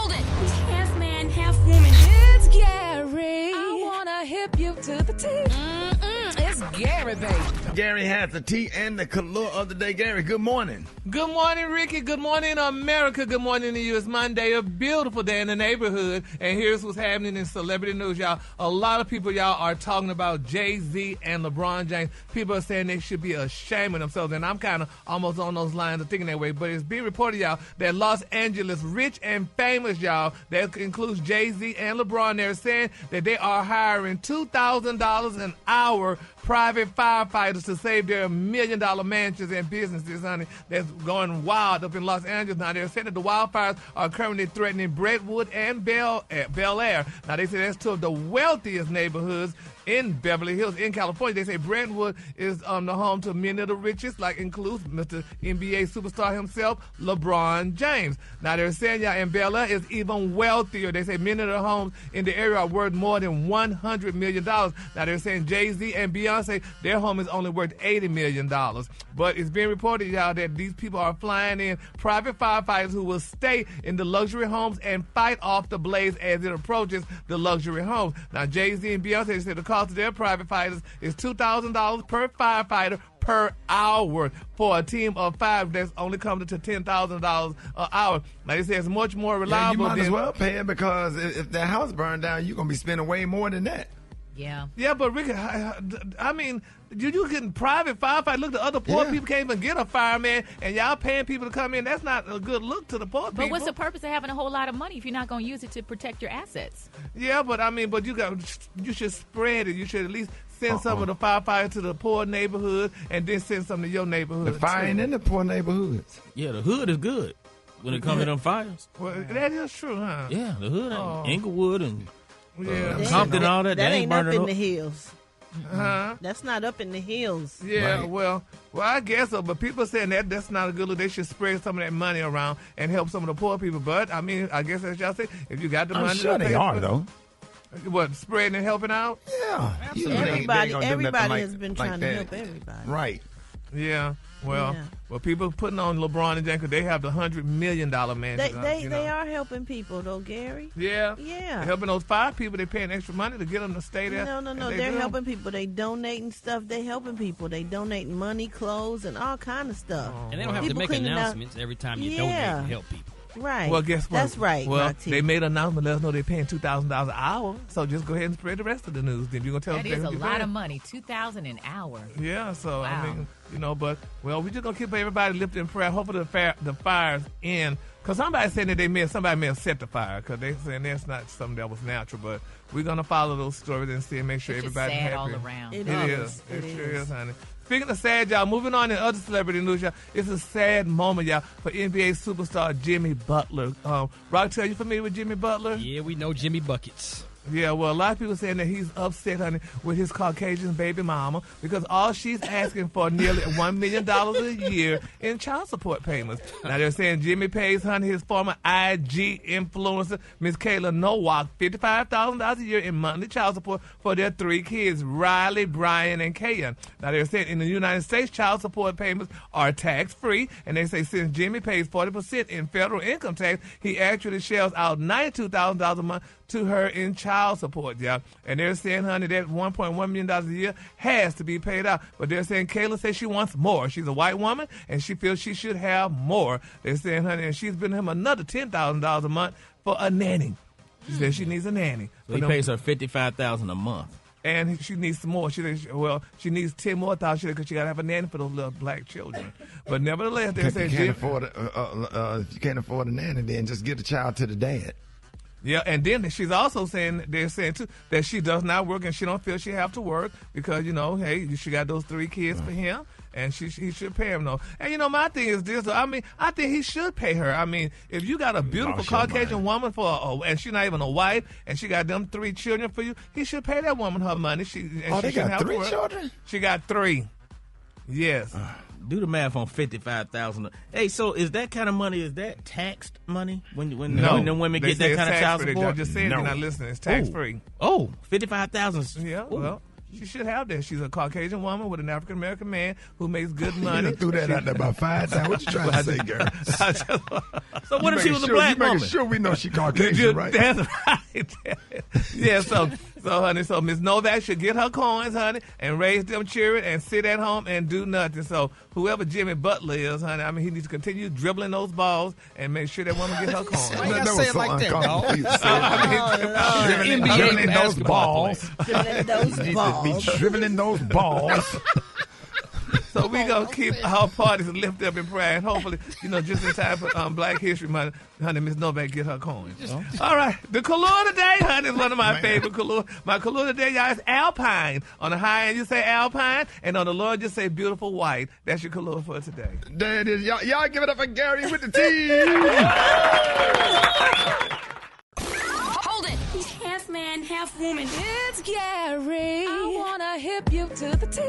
Hold it. Half man, half woman. It's Gary. I wanna hip you to the teeth. It's Gary, baby. Gary has the tea and the color of the day. Gary, good morning. Good morning, Ricky. Good morning, America. Good morning to you. It's Monday, a beautiful day in the neighborhood. And here's what's happening in celebrity news, y'all. A lot of people, y'all, are talking about Jay-Z and LeBron James. People are saying they should be ashamed of themselves. And I'm kind of almost on those lines of thinking that way. But it's being reported, y'all, that Los Angeles, rich and famous, y'all, that includes Jay-Z and LeBron, they're saying that they are hiring $2,000 an hour private firefighters to save their $1 million mansions and businesses, honey. That's going wild up in Los Angeles now. They're saying that the wildfires are currently threatening Brentwood and Bel Air. Now, they say that's two of the wealthiest neighborhoods in Beverly Hills, in California. They say Brentwood is the home to many of the richest, like includes Mr. NBA superstar himself, LeBron James. Now, they're saying, y'all, in Bel Air is even wealthier. They say many of the homes in the area are worth more than $100 million. Now, they're saying Jay-Z and Beyonce, their home is only worth $80 million. But it's being reported, y'all, that these people are flying in private firefighters who will stay in the luxury homes and fight off the blaze as it approaches the luxury homes. Now, Jay-Z and Beyonce said the cost of their private fighters is $2,000 per firefighter per hour for a team of 5 that's only coming to $10,000 an hour. Now, they say it's much more reliable. You might as well pay it because if that house burned down, you're going to be spending way more than that. Yeah. Yeah, but Ricky, I mean, you getting private firefighter. Look, the other poor people can't even get a fireman, and y'all paying people to come in. That's not a good look to the poor people. But what's the purpose of having a whole lot of money if you're not going to use it to protect your assets? Yeah, but I mean, you should spread it. You should at least send some of the firefighters to the poor neighborhood, and then send some to your neighborhood. The fire ain't in the poor neighborhoods. Yeah, the hood is good when it comes to them fires. Well, that is true, huh? Yeah, the hood, Inglewood and Yeah. Compton and all that. That they ain't up burning in the hills. Huh? That's not up in the hills. Yeah, Right. well, I guess so. But people saying that's not a good look. They should spread some of that money around and help some of the poor people. But I mean, I guess as y'all say, if you got the money, I'm sure to they pay are, for it. though. What, spreading and helping out? Yeah. Everybody, They ain't gonna do nothing like- has been like trying that. to help everybody. Right. Yeah. Well, Yeah. people putting on LeBron and James because they have the $100 million mansion. They are helping people though, Gary. Yeah. Yeah. They're helping those 5 people. They're paying extra money to get them to stay there. No. And They're do. helping people. They donating stuff. They helping people. They donating money, clothes, and all kind of stuff. And they don't have to People make cleaning out- announcements every time you donate and help people. Right. Well, guess what? That's right. Well, Marty. they made an announcement. Let us know they're paying $2,000 an hour. So just go ahead and spread the rest of the news. Then you're gonna tell That them is a what you're lot paying. of money, $2,000 an hour. Yeah. So Wow. I mean, but we're just gonna keep everybody lifted in prayer. Hopefully the fires end. Because somebody said that somebody may have set the fire. Because they saying that's not something that was natural. But we're gonna follow those stories and see and make sure It's just everybody's sad happy. all around. It It is. is. It sure is, honey. Speaking of sad, y'all, moving on in other celebrity news, y'all, it's a sad moment, y'all, for NBA superstar Jimmy Butler. Roxanne, you familiar with Jimmy Butler? Yeah, we know Jimmy Buckets. Yeah, well, a lot of people saying that he's upset, honey, with his Caucasian baby mama because all she's asking for nearly $1 million a year in child support payments. Now, they're saying Jimmy pays, honey, his former IG influencer, Miss Kayla Nowak, $55,000 a year in monthly child support for their 3 kids, Riley, Brian, and Kayan. Now, they're saying in the United States, child support payments are tax-free, and they say since Jimmy pays 40% in federal income tax, he actually shells out $92,000 a month to her in child support, yeah. And they're saying, honey, that $1.1 million a year has to be paid out. But they're saying Kayla says she wants more. She's a white woman, and she feels she should have more. They're saying, honey, and she's been him another $10,000 a month for a nanny. She says she needs a nanny. So he pays her $55,000 a month. And she needs some more. She needs 10 more thousand because she got to have a nanny for those little black children. But nevertheless, they're If saying you can't afford if you can't afford a nanny, then just give the child to the dad. Yeah, and then she's also saying, they're saying too, that she does not work and she don't feel she have to work because, hey, she got those 3 kids for him and he should pay him, though. And, my thing is this, I mean, I think he should pay her. I mean, if you got a beautiful Caucasian woman and she's not even a wife and she got them 3 children for you, he should pay that woman her money. They got 3 children? She got 3. Yes. Do the math on $55,000. Hey, so is that kind of money? Is that taxed money when the women get that kind of child support? I just said you're not listening. It's tax free. Oh, $55,000. Yeah. Ooh. Well, She should have that. She's a Caucasian woman with an African American man who makes good money. You threw that out there about 5 times. What you trying to say, Gary? So what if she was a black woman? Making sure we know she Caucasian, right? That's right. Yeah, so honey, so Miss Novak should get her coins, honey, and raise them children and sit at home and do nothing. So whoever Jimmy Butler is, honey, I mean, he needs to continue dribbling those balls and make sure that woman get her coins. Why you gotta say it like that, dog? Dribbling those balls. Dribbling those balls. Be dribbling those balls. So we gonna keep our parties lifted up in prayer, and hopefully, just in time for Black History Month, honey, Miss Novak get her coins. All right, the color today, honey, is one of my favorite color. My color today, y'all, is Alpine. On the high end, you say Alpine, and on the low end, you say beautiful white. That's your color for today. There it is. Y'all give it up for Gary with the T. Hold it. He's half man, half woman. It's Gary. I wanna hip you to the T.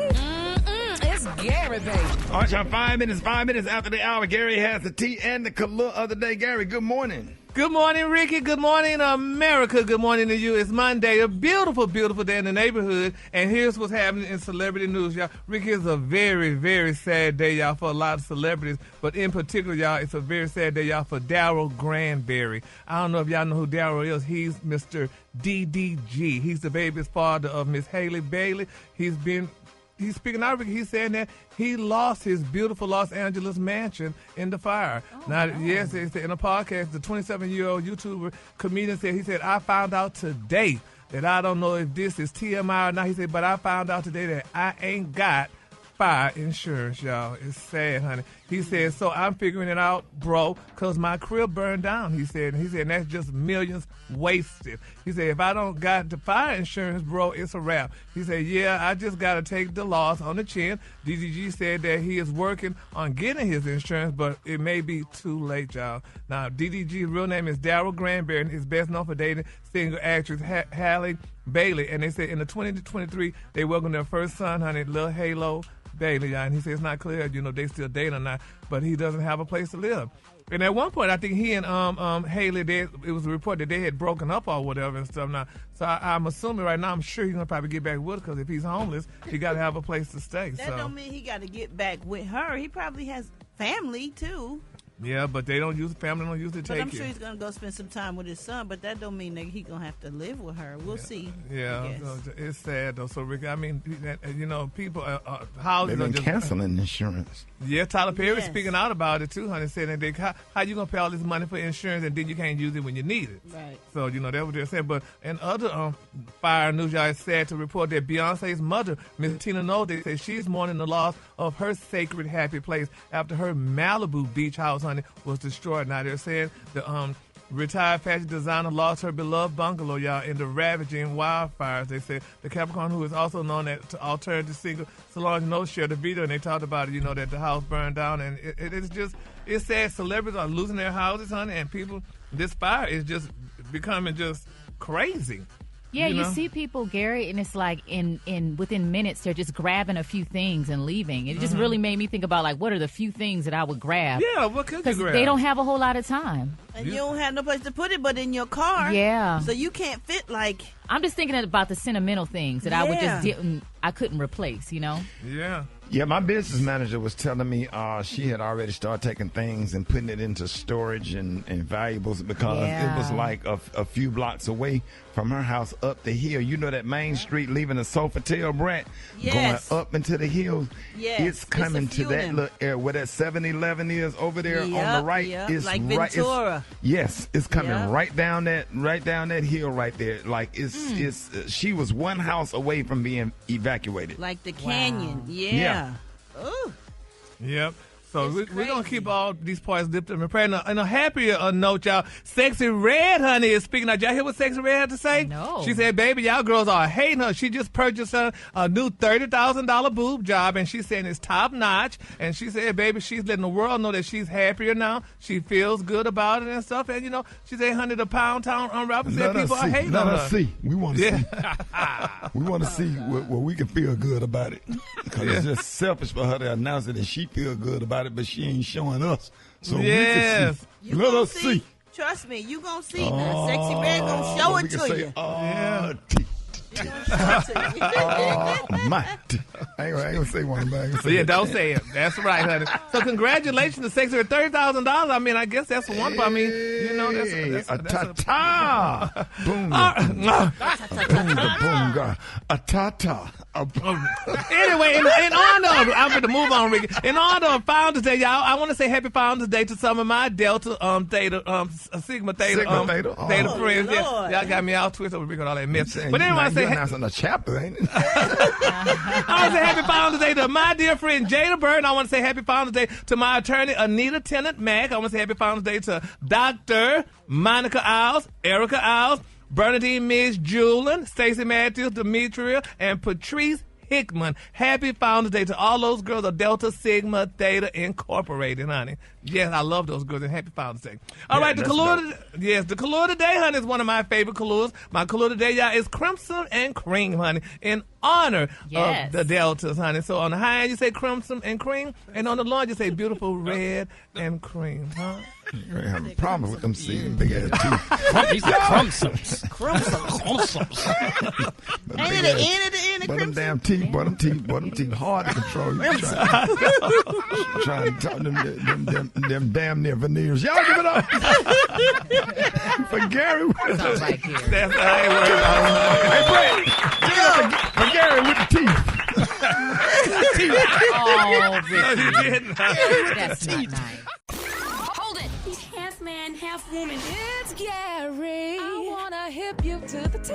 It's Gary, baby. All right, y'all, 5 minutes after the hour. Gary has the tea and the color of the day. Gary, good morning. Good morning, Ricky. Good morning, America. Good morning to you. It's Monday, a beautiful, beautiful day in the neighborhood. And here's what's happening in celebrity news, y'all. Ricky, it's a very, very sad day, y'all, for a lot of celebrities. But in particular, y'all, it's a very sad day, y'all, for Darryl Granberry. I don't know if y'all know who Darryl is. He's Mr. DDG. He's the baby's father of Miss Haley Bailey. He's speaking out, Ricky. He's saying that he lost his beautiful Los Angeles mansion in the fire. Yes, in a podcast, the 27-year-old YouTuber comedian said, I found out today that I don't know if this is TMI or not. He said, but I found out today that I ain't got fire insurance, y'all. It's sad, honey. He said, so I'm figuring it out, bro, because my crib burned down, he said. And that's just millions wasted. He said, if I don't got the fire insurance, bro, it's a wrap. He said, yeah, I just got to take the loss on the chin. DDG said that he is working on getting his insurance, but it may be too late, y'all. Now, DDG's real name is Darryl Granberry, and he's best known for dating singer actress Halle Bailey. And they said in the 2023, they welcomed their first son, honey, Lil Halo Bailey, and he said it's not clear, they still dating or not, but he doesn't have a place to live. And at one point, I think he and Haley, it was a report that they had broken up or whatever and stuff. Now, so I'm assuming right now, I'm sure he's gonna probably get back with her, because if he's homeless, he got to have a place to stay. That don't mean he got to get back with her. He probably has family too. Yeah, but they don't use family, don't use the take. But I'm sure he's gonna go spend some time with his son. But that don't mean that he's gonna have to live with her. We'll see. Yeah, it's sad though. So Rick, I mean, people, houses They've are been just canceling insurance. Yeah, Tyler Perry's speaking out about it too, honey, saying that how you gonna pay all this money for insurance and then you can't use it when you need it? Right. So that's what they're saying. But in other fire news, y'all, it's sad to report that Beyonce's mother, Miss Tina Knowles, they say she's mourning the loss of her sacred happy place after her Malibu beach house, honey, was destroyed. Now they're saying the retired fashion designer lost her beloved bungalow, y'all, in the ravaging wildfires. They said the Capricorn, who is also known as alternative singer Solange Knowles, shared a video, and they talked about it, that the house burned down, and it's sad. Celebrities are losing their houses, honey, and this fire is just becoming just crazy. Yeah, you see people, Gary, and it's like within minutes they're just grabbing a few things and leaving. It just really made me think about, like, what are the few things that I would grab? Yeah, what could you grab? Because they don't have a whole lot of time. And you don't have no place to put it but in your car. Yeah. So you can't fit, like... I'm just thinking about the sentimental things that I couldn't replace, Yeah. Yeah, my business manager was telling me she had already started taking things and putting it into storage and valuables, because it was like a few blocks away from her house up the hill. You know that main street leaving the Sofitel, Brett, going up into the hills. Yes. It's coming to that little area where that 7-Eleven is over there on the right. It's like Ventura. Yes, it's coming right down that hill right there. Like she was one house away from being evacuated. Like the canyon. Wow. Yeah. Ooh. Yep. So we're going to keep all these parts lifted and praying. On a happier note, y'all, Sexy Red, honey, is speaking. Now, did y'all hear what Sexy Red had to say? No. She said, baby, y'all girls are hating her. She just purchased a new $30,000 boob job, and she's saying it's top notch. And she said, baby, she's letting the world know that she's happier now. She feels good about it and stuff. And, she's 800 a pound town unwrapped. Said people are hating on her. Let us see. We want to see. We want to see where we can feel good about it. Because it's just selfish for her to announce it and she feel good about it, but she ain't showing us. So we can see. Let us see. Trust me, you gonna see. Sexy Red gonna show it to you. Might. I ain't gonna say one back. So yeah, don't say it. That's right, honey. So congratulations to Sexy with $30,000. I mean, I guess that's wonderful. I mean, you know, that's a ta-ta. Boom. Boom. A ta-ta. Anyway, in honor of, I'm going to move on, Ricky. In honor of Founders Day, y'all, I want to say Happy Founders Day to some of my Delta Theta, Sigma Theta friends. Yeah, y'all got me all twisted with Ricky and all that mess. But anyway, I say announcing a chapter, ain't it? I want to say Happy Founders Day to my dear friend Jada Bird. I want to say Happy Founders Day to my attorney Anita Tennant Mack. I want to say Happy Founders Day to Dr. Monica Isles, Erica Isles, Bernadine Miss Julin, Stacey Matthews, Demetria, and Patrice Hickman. Happy Founders Day to all those girls of Delta Sigma Theta Incorporated, honey. Yes, I love those girls, and happy Founders Day. All right, the color today, honey, is one of my favorite colors. My color today, y'all, is crimson and cream, honey, in honor of the Deltas, honey. So on the high end, you say crimson and cream, and on the low end, you say beautiful red and cream, huh? You ain't having a problem with them seeing big ass teeth. He said crumpsums. Ain't it the end of the end of But them crimson? damn teeth, boy, them teeth hard to control. You trying to talk them damn near veneers. Y'all give it up for Gary. Sounds like Gary. That's I ain't worried about it. Hey, Brett, give it up for Gary with the teeth. Oh, You Ricky. didn't. That's not nice. Hold it. He's half man, half woman. It's Gary. I wanna hip you to the T.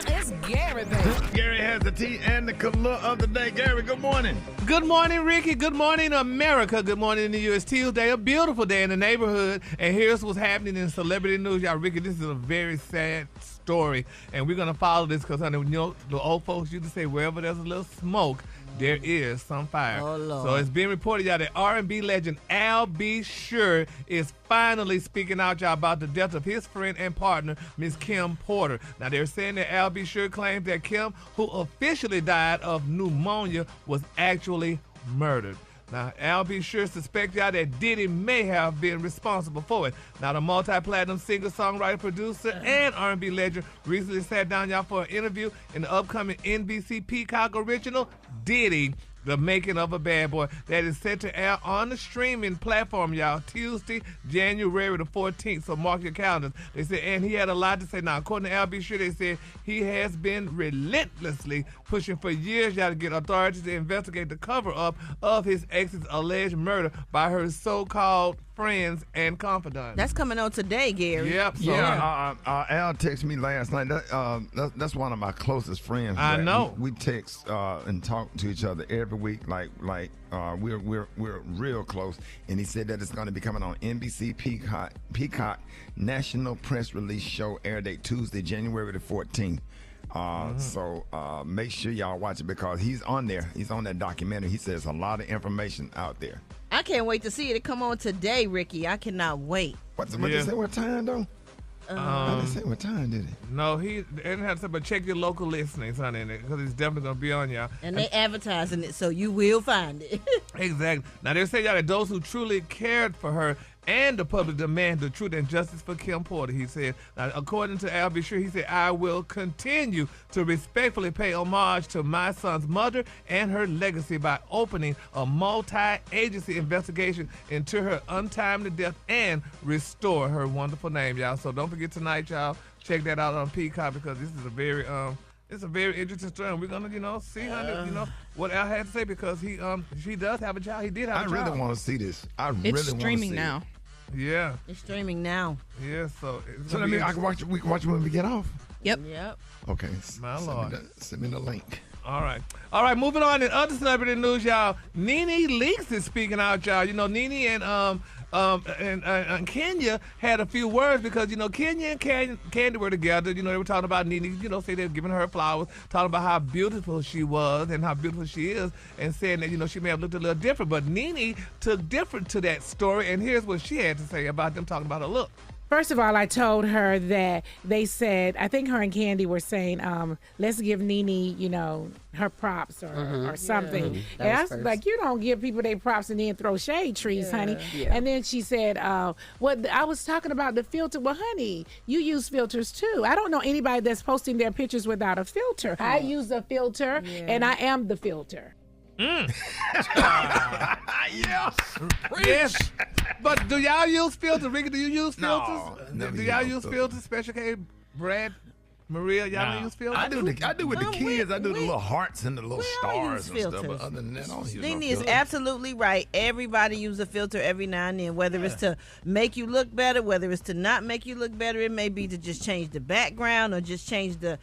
It's Gary, baby. Gary has the tea and the color of the day. Gary, good morning. Good morning, Ricky. Good morning, America. Good morning to you. It's Tuesday, a beautiful day in the neighborhood. And here's what's happening in celebrity news. Y'all, Ricky, this is a very sad story. And we're going to follow this because, honey, you know, the old folks used to say, wherever there's a little smoke, there is some fire. Oh, Lord. So it's being reported, y'all, that R&B legend Al B. Sure is finally speaking out, y'all, about the death of his friend and partner, Miss Kim Porter. Now, they're saying that Al B. Sure claims that Kim, who officially died of pneumonia, was actually murdered. Now, Al B. Sure suspects y'all that Diddy may have been responsible for it. Now, the multi-platinum singer, songwriter, producer, and R&B legend recently sat down, y'all, for an interview in the upcoming NBC Peacock original, Diddy, The Making of a Bad Boy, that is set to air on the streaming platform, y'all, Tuesday, January the 14th. So mark your calendars. They said, and he had a lot to say. Now, according to Al B. Sure, they said he has been relentlessly pushing for years, y'all, to get authorities to investigate the cover-up of his ex's alleged murder by her so-called friends and confidants. That's coming on today, Gary. Yep. So Yeah, Al texted me last night. That's one of my closest friends. I Brett. know. We text and talk to each other every week. Like we're real close. And he said that it's going to be coming on NBC Peacock National Press Release Show, air date Tuesday, January the 14th. So make sure y'all watch it because he's on there. He's on that documentary. He says a lot of information out there. I can't wait to see it. It come on today, Ricky. I cannot wait. What did they say? What time though? I didn't say what time, did it? no, he didn't have to say, but check your local listings, honey, because it's definitely going to be on y'all. And they advertising it, so you will find it. Exactly. Now, they're saying, y'all, that those who truly cared for her and the public demand the truth and justice for Kim Porter, he said. Now, according to Al B. Sure, he said, I will continue to respectfully pay homage to my son's mother and her legacy by opening a multi-agency investigation into her untimely death and restore her wonderful name, y'all. So don't forget tonight, y'all. Check that out on Peacock because this is a very it's a very interesting story. And we're gonna, see, honey, what Al had to say because she does have a child. He did have a child. I really want to see this. I really want to see It's streaming now. Yeah. It's streaming now. Yeah. So it's So gonna that be means we can watch it when we get off. Yep. Yep. Okay. My send Lord. Me send me the link. All right. Moving on in other celebrity news, y'all. Nene Leakes is speaking out, y'all. You know, Nene and Kenya had a few words because, Kenya and Candy were together. They were talking about Nene, say they were giving her flowers, talking about how beautiful she was and how beautiful she is, and saying that, she may have looked a little different. But Nene took different to that story, and here's what she had to say about them talking about her look. First of all, I told her that they said, I think her and Candy were saying, let's give Nene, her props or something. Yeah. And I was like, you don't give people their props and then throw shade trees, honey. Yeah. And then she said, I was talking about the filter. Well, honey, you use filters too. I don't know anybody that's posting their pictures without a filter. I use a filter and I am the filter. Yes. But do y'all use filters? Ricky, do you use filters? No, do y'all use filters? Special K, Brad, Maria, y'all don't use filters? I do with the kids. I do the little hearts and the little stars and stuff. filters. But other than that, I don't use Nene no is filter. absolutely right. Everybody uses a filter every now and then, whether it's to make you look better, whether it's to not make you look better. It may be to just change the background or just change the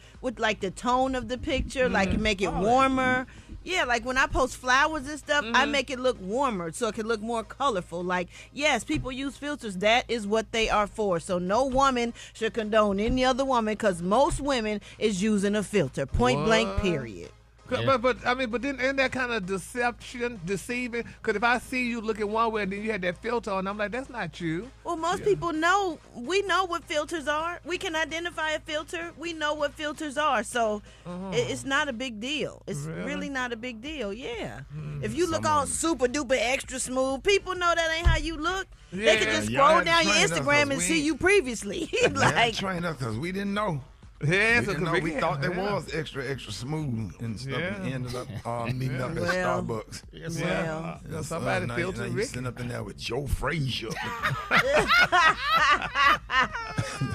tone of the picture, like you make it warmer. Yeah, like when I post flowers and stuff, I make it look warmer so it can look more colorful. Like, yes, people use filters. That is what they are for. So no woman should condone any other woman because most women is using a filter. Point blank, period. Yeah. But then isn't that kind of deceiving? Because if I see you looking one way and then you had that filter on, I'm like, that's not you. Well, most people know. We know what filters are. We can identify a filter. We know what filters are. So it's not a big deal. It's really not a big deal. Yeah. If you look all super duper extra smooth, people know that ain't how you look. Yeah. They can just scroll down your Instagram and see you previously. Like, train us because we didn't know. Yeah, We thought they was extra smooth and stuff. And we ended up meeting up at Starbucks. Somebody filtered you Ricky. sitting up in there with Joe Frazier.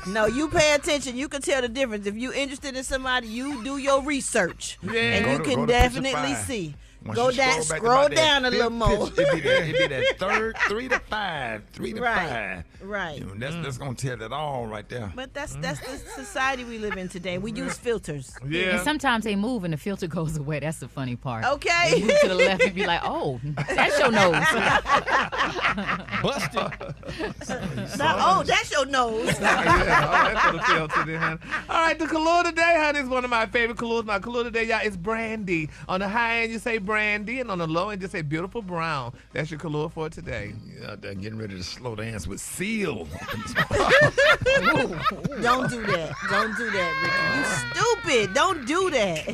No, you pay attention. You can tell the difference. If you're interested in somebody, you do your research. And you can definitely see. Once Scroll down a little more. It'd be that third 3 to 5. 3 to 5. Right. That's gonna tell it all right there. But that's the society we live in today. We use filters. Yeah. And sometimes they move and the filter goes away. That's the funny part. Okay. They move to the left and be like, oh, that's your nose. Busted. That's your nose. That's for the filter then, honey. All right, the color today, honey, is one of my favorite colors. My color today, y'all, is brandy. On the high end, you say brandy, and on the low end, you say beautiful brown. That's your color for today. Yeah, they're getting ready to slow dance with Seal. Don't do that. Don't do that, Ricky. You stupid. Don't do that.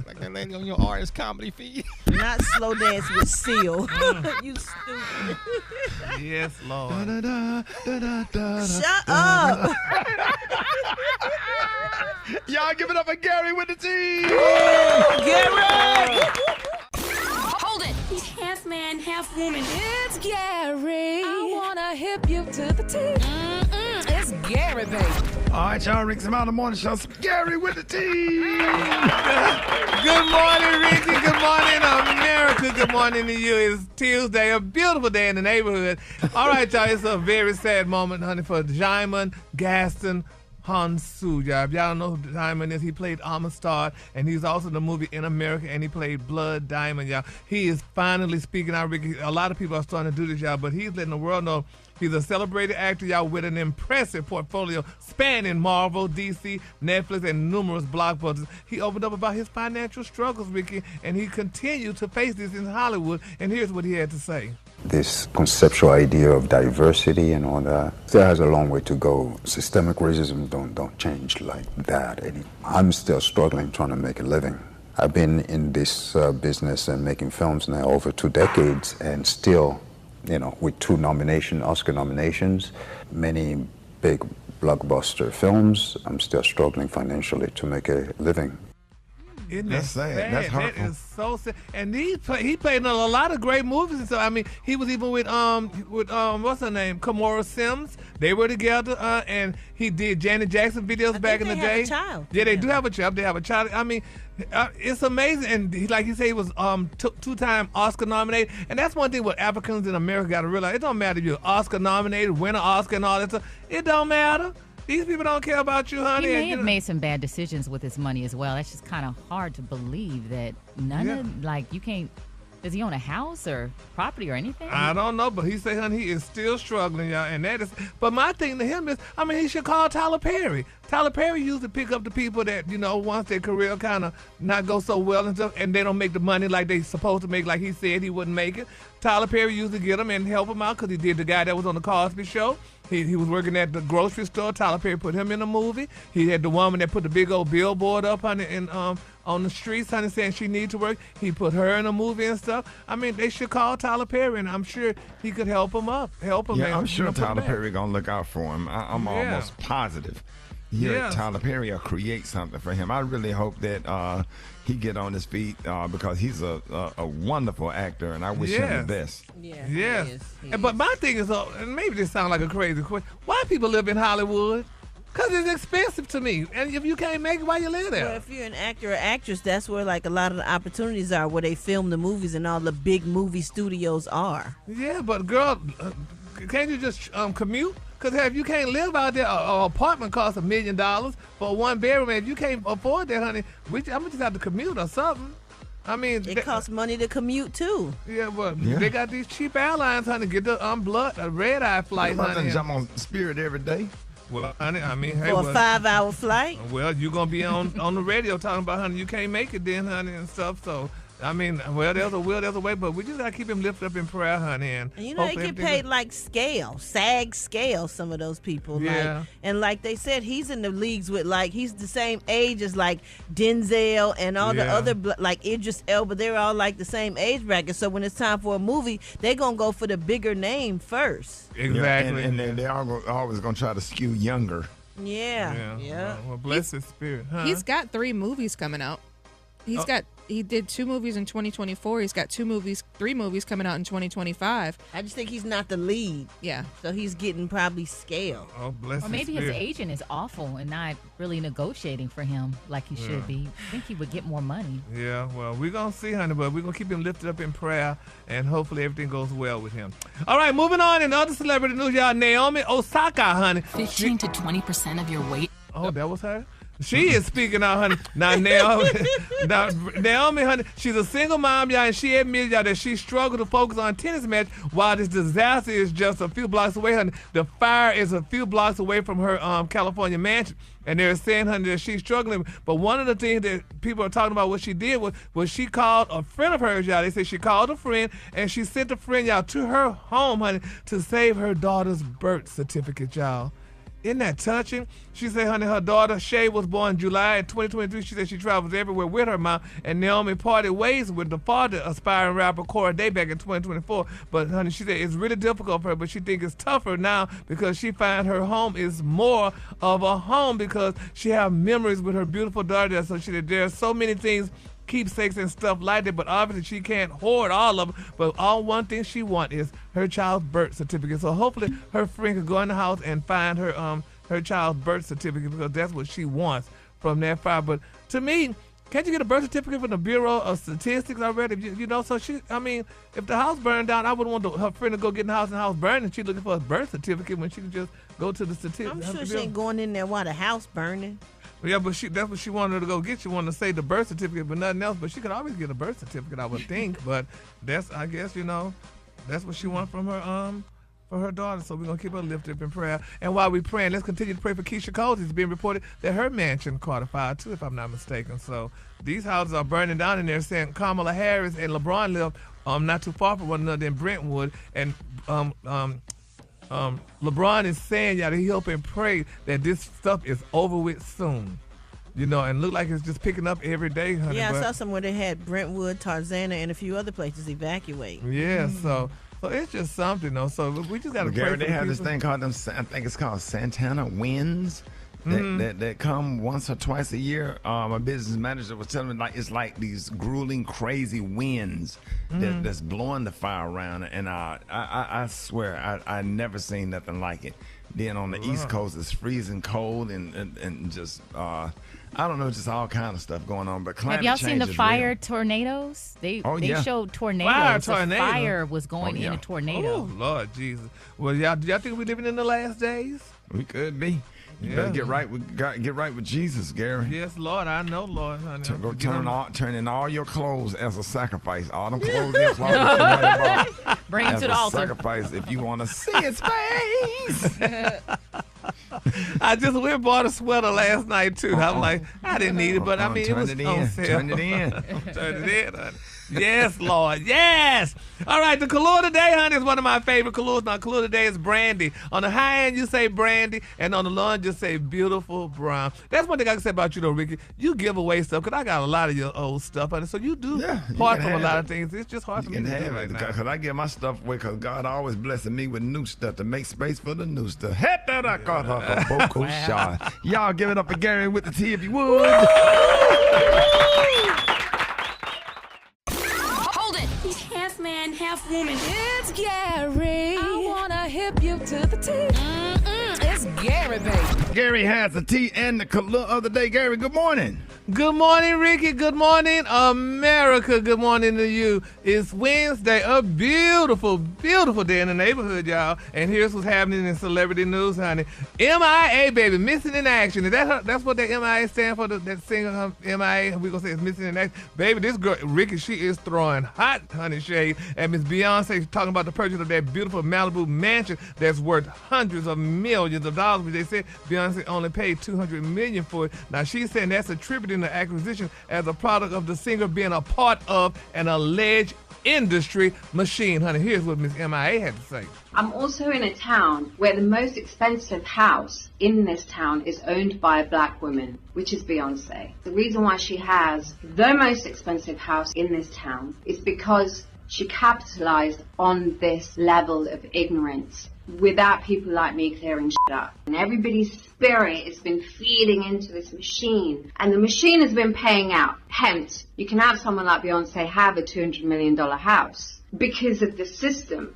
Like that lady on your artist comedy feed. Not slow dance with Seal. You stupid. Yes, Lord. Shut up. Y'all give it up for Gary with the team. Gary. Hold it! He's half man, half woman. It's Gary. I wanna hip you to the T. It's Gary, baby. All right, y'all, Rick's Amount of Morning Show. Gary with the team. Good morning, Ricky. Good morning, America. Good morning to you. It's Tuesday, a beautiful day in the neighborhood. All right, y'all, it's a very sad moment, honey, for Jaimin Gaston Hansu, y'all. If y'all don't know who Diamond is, he played Amistad, and he's also in the movie In America, and he played Blood Diamond, y'all. He is finally speaking out, Ricky. A lot of people are starting to do this, y'all, but he's letting the world know he's a celebrated actor, y'all, with an impressive portfolio spanning Marvel, DC, Netflix, and numerous blockbusters. He opened up about his financial struggles, Ricky, and he continued to face this in Hollywood, and here's what he had to say. This conceptual idea of diversity and all that still has a long way to go. Systemic racism don't change like that. And I'm still struggling trying to make a living. I've been in this business and making films now over 2 decades, and still, with 2 Oscar nominations, many big blockbuster films, I'm still struggling financially to make a living. Isn't That's sad. That's hurtful. That is so sad. And he played in a lot of great movies. And so I mean, he was even with what's her name, Kamora Sims. They were together, and he did Janet Jackson videos back in the day. Have a child. Yeah, they do have a child. They have a child. I mean, it's amazing. And like he said, he was 2-time Oscar nominated. And that's one thing what Africans in America got to realize. It don't matter if you're Oscar nominated, win an Oscar, and all that stuff. It don't matter. These people don't care about you, honey. He may have made some bad decisions with his money as well. That's just kind of hard to believe that you can't. Does he own a house or property or anything? I don't know, but he said, honey, he is still struggling, y'all, and that is. But my thing to him is, I mean, he should call Tyler Perry. Tyler Perry used to pick up the people that, once their career kind of not go so well and stuff, and they don't make the money like they supposed to make, like he said he wouldn't make it. Tyler Perry used to get them and help them out because he did the guy that was on the Cosby Show. He was working at the grocery store. Tyler Perry put him in a movie. He had the woman that put the big old billboard up on the streets, honey, saying she needs to work. He put her in a movie and stuff. I mean, they should call Tyler Perry, and I'm sure he could help him. Yeah, I'm sure Tyler Perry gonna look out for him. I'm almost positive. Tyler Perry will create something for him. I really hope that he get on his feet because he's a wonderful actor, and I wish him the best. Yeah. Yes. But my thing is, and maybe this sounds like a crazy question, why people live in Hollywood? Because it's expensive to me. And if you can't make it, why you live there? Well, if you're an actor or actress, that's where like a lot of the opportunities are, where they film the movies and all the big movie studios are. Yeah, but girl, can't you just commute? Because if you can't live out there, an apartment costs $1 million for a one bedroom. If you can't afford that, honey, I'm gonna just have to commute or something. I mean, it costs money to commute too. Yeah, but they got these cheap airlines, honey. Get the a red-eye flight, honey. Jump on Spirit every day. Well, honey, I mean, for a 5-hour flight. Well, you're gonna be on the radio talking about, honey, you can't make it then, honey, and stuff. So. I mean, well, there's a will, there's a way, but we just gotta keep him lifted up in prayer, honey. And you know, they get paid like SAG scale, some of those people. Yeah. Like, and like they said, he's in the leagues with he's the same age as like Denzel and all the other like Idris Elba. They're all like the same age bracket. So when it's time for a movie, they're gonna go for the bigger name first. Exactly. And they are always gonna try to skew younger. Yeah. Well, bless his spirit. Huh? He's got 3 movies coming out. He did 2 movies in 2024. He's got 3 movies coming out in 2025. I just think he's not the lead. Yeah. So he's getting probably scale. Oh, bless Or maybe his agent is awful and not really negotiating for him like he should be. I think he would get more money. Yeah, well, we're going to see, honey, but we're going to keep him lifted up in prayer, and hopefully everything goes well with him. All right, moving on in other celebrity news, y'all. Naomi Osaka, honey. 15 to 20% of your weight. Oh, that was her? She is speaking out, honey. Now, Naomi, honey, she's a single mom, y'all, and she admitted, y'all, that she struggled to focus on tennis match while this disaster is just a few blocks away, honey. The fire is a few blocks away from her California mansion, and they're saying, honey, that she's struggling. But one of the things that people are talking about what she did was she called a friend of hers, y'all. They say she called a friend, and she sent a friend, y'all, to her home, honey, to save her daughter's birth certificate, y'all. Isn't that touching? She said, honey, her daughter, Shay, was born in July in 2023. She said she travels everywhere with her mom. And Naomi parted ways with the father, aspiring rapper Cora Day, back in 2024. But, honey, she said it's really difficult for her, but she thinks it's tougher now because she finds her home is more of a home because she have memories with her beautiful daughter. So she said there are so many things, keepsakes and stuff like that, but obviously she can't hoard all of them. But one thing she wants is her child's birth certificate. So hopefully her friend could go in the house and find her child's birth certificate because that's what she wants from that file. But to me, can't you get a birth certificate from the Bureau of Statistics already? You know, so if the house burned down, I wouldn't want her friend to go get in the house and the house burned, and she's looking for a birth certificate when she could just go to the statistics. I'm sure she ain't going in there while the house burning. Yeah, but that's what she wanted her to go get. She wanted to say the birth certificate, but nothing else. But she could always get a birth certificate, I would think. But I guess, that's what she wants from her for her daughter. So we're gonna keep her lifted up in prayer. And while we're praying, let's continue to pray for Keisha Cole. It's being reported that her mansion caught a fire too, if I'm not mistaken. So these houses are burning down, and they're saying Kamala Harris and LeBron live not too far from one another in Brentwood, and LeBron is saying, y'all, that he hope and pray that this stuff is over with soon. And look like it's just picking up every day, honey. Yeah, I saw somewhere they had Brentwood, Tarzana, and a few other places evacuate. Yeah, so it's just something, though. So we just got to pray for they have people. this thing called I think it's called Santana winds. That come once or twice a year. My business manager was telling me it's like these grueling, crazy winds that's blowing the fire around. And I swear I never seen nothing like it. Then on the East Coast it's freezing cold and just I don't know, just all kind of stuff going on. But climate have y'all seen the fire real. Tornadoes? They showed tornadoes. Fire was going in a tornado. Oh Lord Jesus! Well, do y'all think we're living in the last days? We could be. You better get right with Jesus, Gary. Yes, Lord, I know, Lord, honey. Turn in all your clothes as a sacrifice. All them clothes bring them to the altar. Sacrifice if you want to see His face. I just went and bought a sweater last night too. I'm like, I didn't need it, but I mean, it was on sale. Turn it in. Turn it in, honey. Yes, Lord. Yes. All right, the color today, honey, is one of my favorite colors. Now, color today is brandy. On the high end, you say brandy, and on the low end, you say beautiful brown. That's one thing I can say about you, though, Ricky. You give away stuff, because I got a lot of your old stuff, honey, so you do part from a lot of things. It's just hard for me to do right now. Because I get my stuff away, because God always blessing me with new stuff to make space for the new stuff. Y'all give it up for Gary with the T if you would. Hold it. He's half man, half woman. It's Gary. I wanna hip you to the T. It's Gary, baby. Gary has the T and the color of the day. Gary, good morning. Good morning, Ricky. Good morning, America. Good morning to you. It's Wednesday, a beautiful, beautiful day in the neighborhood, y'all. And here's what's happening in celebrity news, honey. MIA, baby, missing in action. Is that's what that MIA stand for? That singer MIA? We're gonna say it's missing in action. Baby, this girl, Ricky, she is throwing hot honey shade. And Miss Beyonce talking about the purchase of that beautiful Malibu mansion that's worth hundreds of millions of dollars. But they said Beyonce only paid $200 million for it. Now she's saying that's attributed the acquisition as a product of the singer being a part of an alleged industry machine. Honey, here's what Miss MIA had to say. I'm also in a town where the most expensive house in this town is owned by a black woman, which is Beyonce. The reason why she has the most expensive house in this town is because she capitalized on this level of ignorance without people like me clearing shit up. And everybody's spirit has been feeding into this machine, and the machine has been paying out. Hence, you can have someone like Beyonce have a $200 million house because of the system.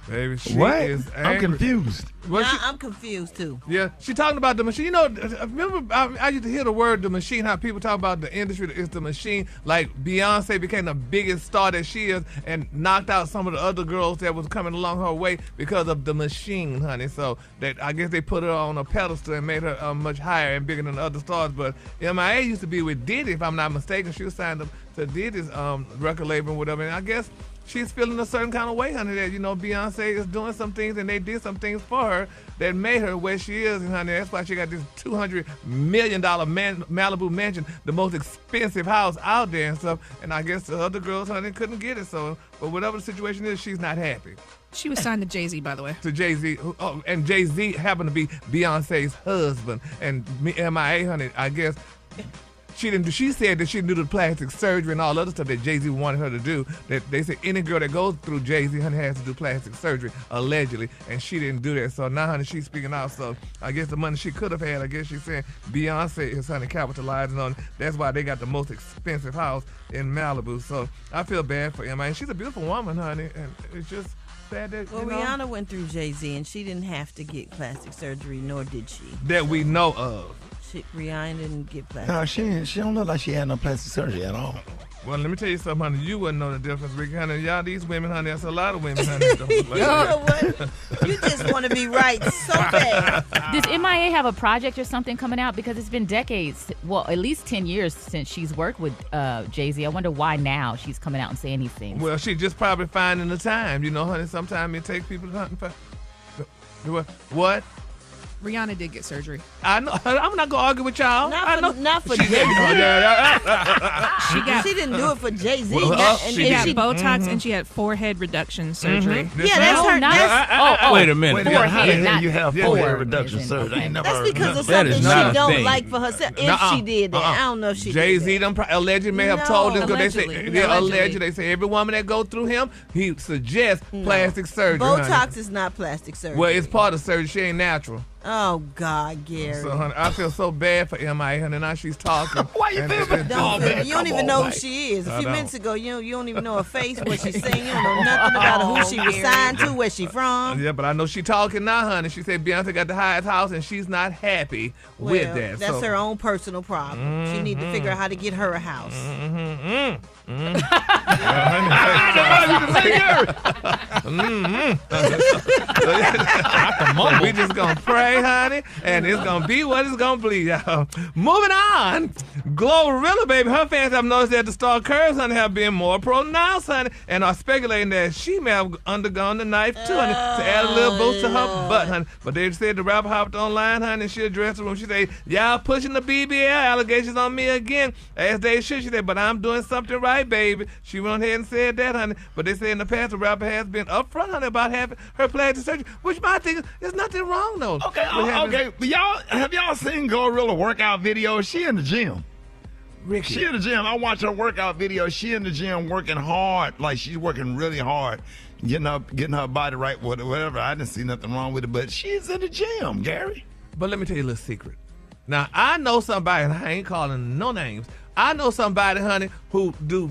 Baby, she What? is angry. I'm confused. I'm confused too. Yeah, she talking about the machine. You know, remember I used to hear the word the machine, how people talk about the industry is the machine. Like Beyonce became the biggest star that she is and knocked out some of the other girls that was coming along her way because of the machine, honey. So that I guess they put her on a pedestal and made her much higher and bigger than the other stars. But MIA used to be with Diddy, if I'm not mistaken. She was signed up to Diddy's record label and whatever. And I guess she's feeling a certain kind of way, honey, that, you know, Beyonce is doing some things and they did some things for her that made her where she is. And, honey, that's why she got this $200 million Malibu mansion, the most expensive house out there and stuff. And I guess the other girls, honey, couldn't get it. So, but whatever the situation is, she's not happy. She was signed to Jay-Z, by the way. To Jay-Z. Oh, and Jay-Z happened to be Beyonce's husband. And MIA, honey, I guess she said that she knew the plastic surgery and all other stuff that Jay-Z wanted her to do. That they said any girl that goes through Jay-Z, honey, has to do plastic surgery, allegedly, and she didn't do that. So now, honey, she's speaking out. So I guess the money she could have had, I guess she's saying Beyonce is, honey, capitalizing on it. That's why they got the most expensive house in Malibu. So I feel bad for Emma. And she's a beautiful woman, honey, and it's just sad that, well, Rihanna went through Jay-Z, and she didn't have to get plastic surgery, nor did she. That we know of. Rihanna didn't get plastic. No, she don't look like she had no plastic surgery at all. Well, let me tell you something, honey. You wouldn't know the difference, Ricky, honey. Y'all, these women, honey, that's a lot of women, honey. Don't look like you know what? You just want to be right so bad. Does MIA have a project or something coming out? Because it's been decades, well, at least 10 years since she's worked with Jay-Z. I wonder why now she's coming out and saying these things. Well, she's just probably finding the time. You know, honey, sometimes it takes people hunting for... What? Rihanna did get surgery. I know. I'm not gonna argue with y'all. Not for Jay-Z. She didn't do it for Jay-Z. She got Botox and she had forehead reduction surgery. Mm-hmm. Yeah, that's her. Wait a minute. Forehead, you have forehead reduction surgery. That's because of something she don't like for herself. If she did that, I don't know if she Jay-Z did that. allegedly may have told this girl. They say every woman that goes through him, he suggests plastic surgery. Botox is not plastic surgery. Well, it's part of surgery. She ain't natural. Oh, God, Gary. So, honey, I feel so bad for MIA, honey. Now she's talking. Why you feel bad? You don't even know who she is. A few minutes ago, you don't even know her face, what she's saying. You don't know nothing about her, who she was signed to, where she from. Yeah, but I know she talking now, honey. She said Beyonce got the highest house, and she's not happy with that. That's her own personal problem. She need to figure out how to get her a house. We just gonna pray birthday, honey, and it's gonna be what it's gonna be, y'all. Moving on, Glorilla, baby, her fans have noticed that the star curves, honey, have been more pronounced, honey, and are speculating that she may have undergone the knife too, honey, to add a little boost to her butt, honey. But they said the rapper hopped online, honey, and she addressed the room. She said, "Y'all pushing the BBL allegations on me again, as they should." She said, "But I'm doing something right, baby." She went ahead and said that, honey. But they say in the past the rapper has been upfront, honey, about having her plastic surgery, which my thing is, there's nothing wrong though. Okay. But have y'all seen Glorilla workout videos? She in the gym. Rickey. She in the gym. I watch her workout videos. She in the gym working hard, like she's working really hard, getting her body right, whatever. I didn't see nothing wrong with it, but she's in the gym, Gary. But let me tell you a little secret. Now, I know somebody, and I ain't calling no names. I know somebody, honey, who do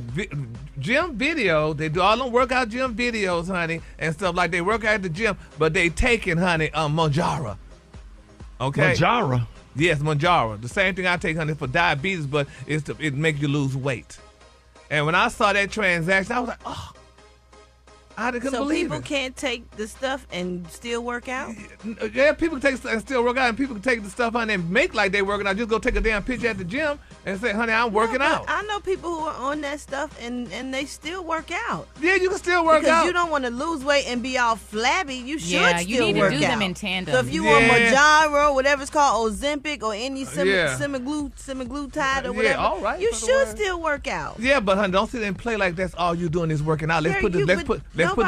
gym videos. They do all them workout gym videos, honey, and stuff like they work out at the gym, but they taking, honey, Mounjaro. Okay? Mounjaro? Yes, Mounjaro. The same thing I take, honey, for diabetes, but it makes you lose weight. And when I saw that transaction, I was like, oh. I couldn't believe it. So people can't take the stuff and still work out? Yeah, people can take stuff and still work out, and people can take the stuff, honey, and make like they working out. Just go take a damn picture at the gym and say, honey, I'm working out. I know people who are on that stuff, and they still work out. Yeah, you can still work out. Because you don't want to lose weight and be all flabby. You should still work out. Yeah, you need to do them in tandem. So if you want Mounjaro, whatever it's called, Ozempic, or any semaglutide or whatever, all right, you should still work out. Yeah, but honey, don't sit there and play like that's all you doing is working out. Let's put the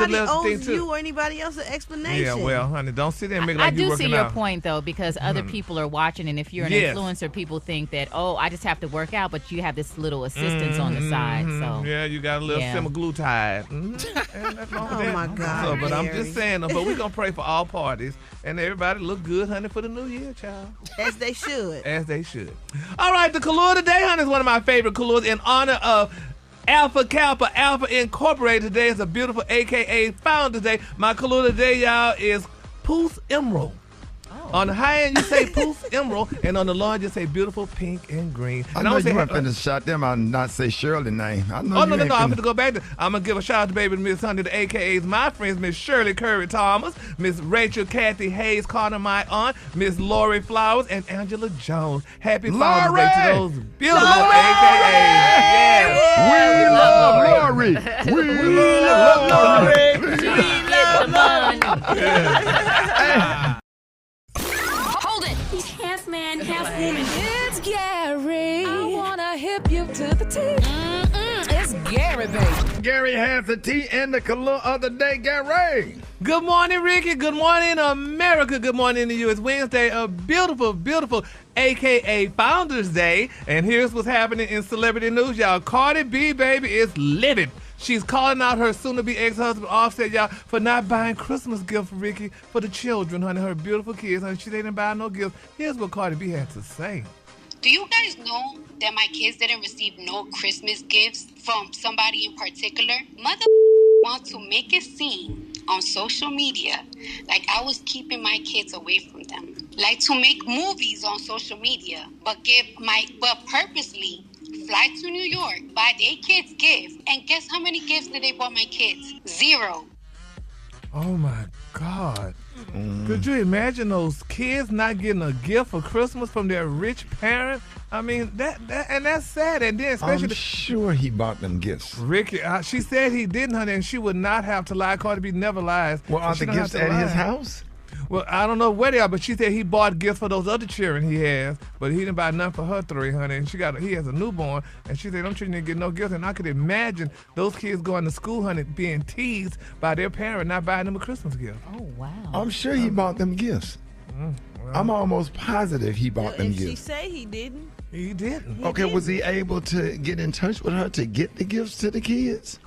little thing too. You or anybody else an explanation. Yeah, well, honey, don't sit there and make like you working out. I do see your point though, because other people are watching, and if you're an influencer, people think that I just have to work out, but you have this little assistance on the side. So yeah, you got a little semaglutide. Oh my God! So, but I'm just saying, but we're gonna pray for all parties and everybody look good, honey, for the new year, child. As they should. As they should. All right, the Kahlua today, honey, is one of my favorite Kahluas in honor of Alpha Kappa Alpha Incorporated. Today is a beautiful AKA Founders Day. My Kahlua today, y'all, is Poof Emerald. On the high end, you say Poof Emerald, and on the low end, you say beautiful pink and green. I know you weren't finna shout them out and not say Shirley's name. No, I'm going to go back. I'm going to give a shout out to baby Miss Honey, the AKAs, my friends, Miss Shirley Curry Thomas, Miss Rachel Kathy Hayes Carter, my aunt, Miss Lori Flowers, and Angela Jones. Happy Father's Day to those beautiful AKAs. Yeah. We love Lori. We love Lori. We love Lori. He's half man, half woman. It's Gary. I wanna hip you to the T. It's Gary, baby. Gary has the tea and the Kahlua of the day. Gary. Good morning, Rickey. Good morning, America. Good morning to you. It's Wednesday, a beautiful, beautiful AKA Founders Day. And here's what's happening in celebrity news, y'all. Cardi B, baby, is livid. She's calling out her soon-to-be ex-husband, Offset, y'all, for not buying Christmas gifts for Rickey, for the children, honey, her beautiful kids. Honey, she didn't buy no gifts. Here's what Cardi B had to say. Do you guys know that my kids didn't receive no Christmas gifts from somebody in particular? Mother want to make it seem on social media like I was keeping my kids away from them. Like to make movies on social media, but purposely fly to New York, buy their kids gifts, and guess how many gifts did they buy my kids? 0. Oh my God. Could you imagine those kids not getting a gift for Christmas from their rich parent? I mean, that's sad. And then especially I'm sure he bought them gifts. Rickey, she said he didn't, honey, and she would not have to lie. Cardi B never lies. Well, are the gifts at his house? Well, I don't know where they are, but she said he bought gifts for those other children he has, but he didn't buy none for her 3, honey. And he has a newborn, and she said them children didn't get no gifts. And I could imagine those kids going to school, honey, being teased by their parent not buying them a Christmas gift. Oh, wow. I'm sure he bought them gifts. I'm almost positive he bought them gifts. She say he didn't. He didn't. Okay, was he able to get in touch with her to get the gifts to the kids?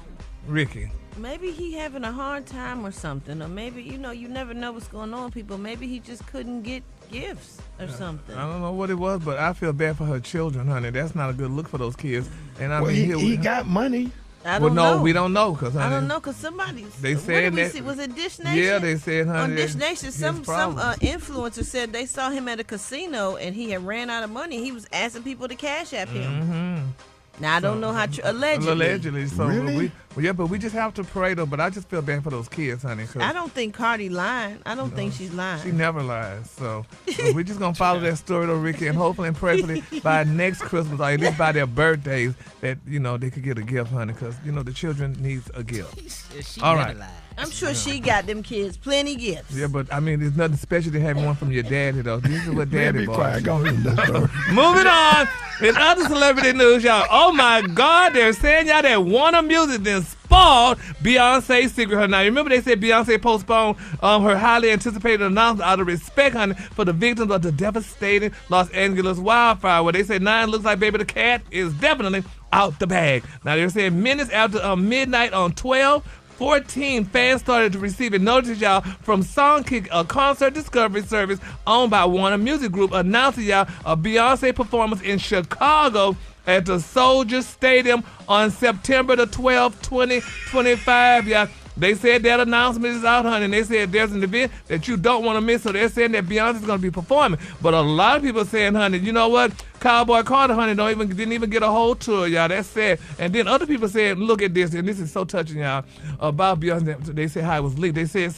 Rickey. Maybe he having a hard time or something, or maybe, you never know what's going on with people. Maybe he just couldn't get gifts or something. I don't know what it was, but I feel bad for her children, honey. That's not a good look for those kids. And I mean, he got money. I don't know. We don't know, cause honey, I don't know, cause somebody. They said that. Was it Dish Nation? Yeah, they said, honey. On Dish Nation, some influencer said they saw him at a casino and he had ran out of money. He was asking people to cash app him. Now I don't know how allegedly. So really? Well, yeah, but we just have to pray, though. But I just feel bad for those kids, honey. I don't think Cardi lying. I don't think she's lying. She never lies. So we're just going to follow that story, though, Ricky, and hopefully and prayerfully by next Christmas, or at least by their birthdays, that, they could get a gift, honey, because, the children needs a gift. All right. I'm sure she got them kids plenty gifts. Yeah, but, there's nothing special to having one from your daddy, though. This is what daddy bought. Moving on. In other celebrity news, y'all. Oh, my God. They're saying, y'all, that Warner Music then spoiled Beyonce's secret. Now, remember they said Beyonce postponed her highly anticipated announcement out of respect, honey, for the victims of the devastating Los Angeles wildfire, where they said, now it looks like Baby the Cat is definitely out the bag. Now, they're saying minutes after midnight on 12/14, fans started receiving notices, y'all, from Songkick, a concert discovery service owned by Warner Music Group, announcing, y'all, a Beyonce performance in Chicago at the Soldier Stadium on September the 12th, 2025, y'all. They said that announcement is out, honey, and they said there's an event that you don't want to miss, so they're saying that Beyonce's going to be performing. But a lot of people are saying, honey, you know what? Cowboy Carter, honey, didn't even get a whole tour, y'all. That's sad. And then other people said, look at this, and this is so touching, y'all, about Beyonce. They said how it was leaked. They said,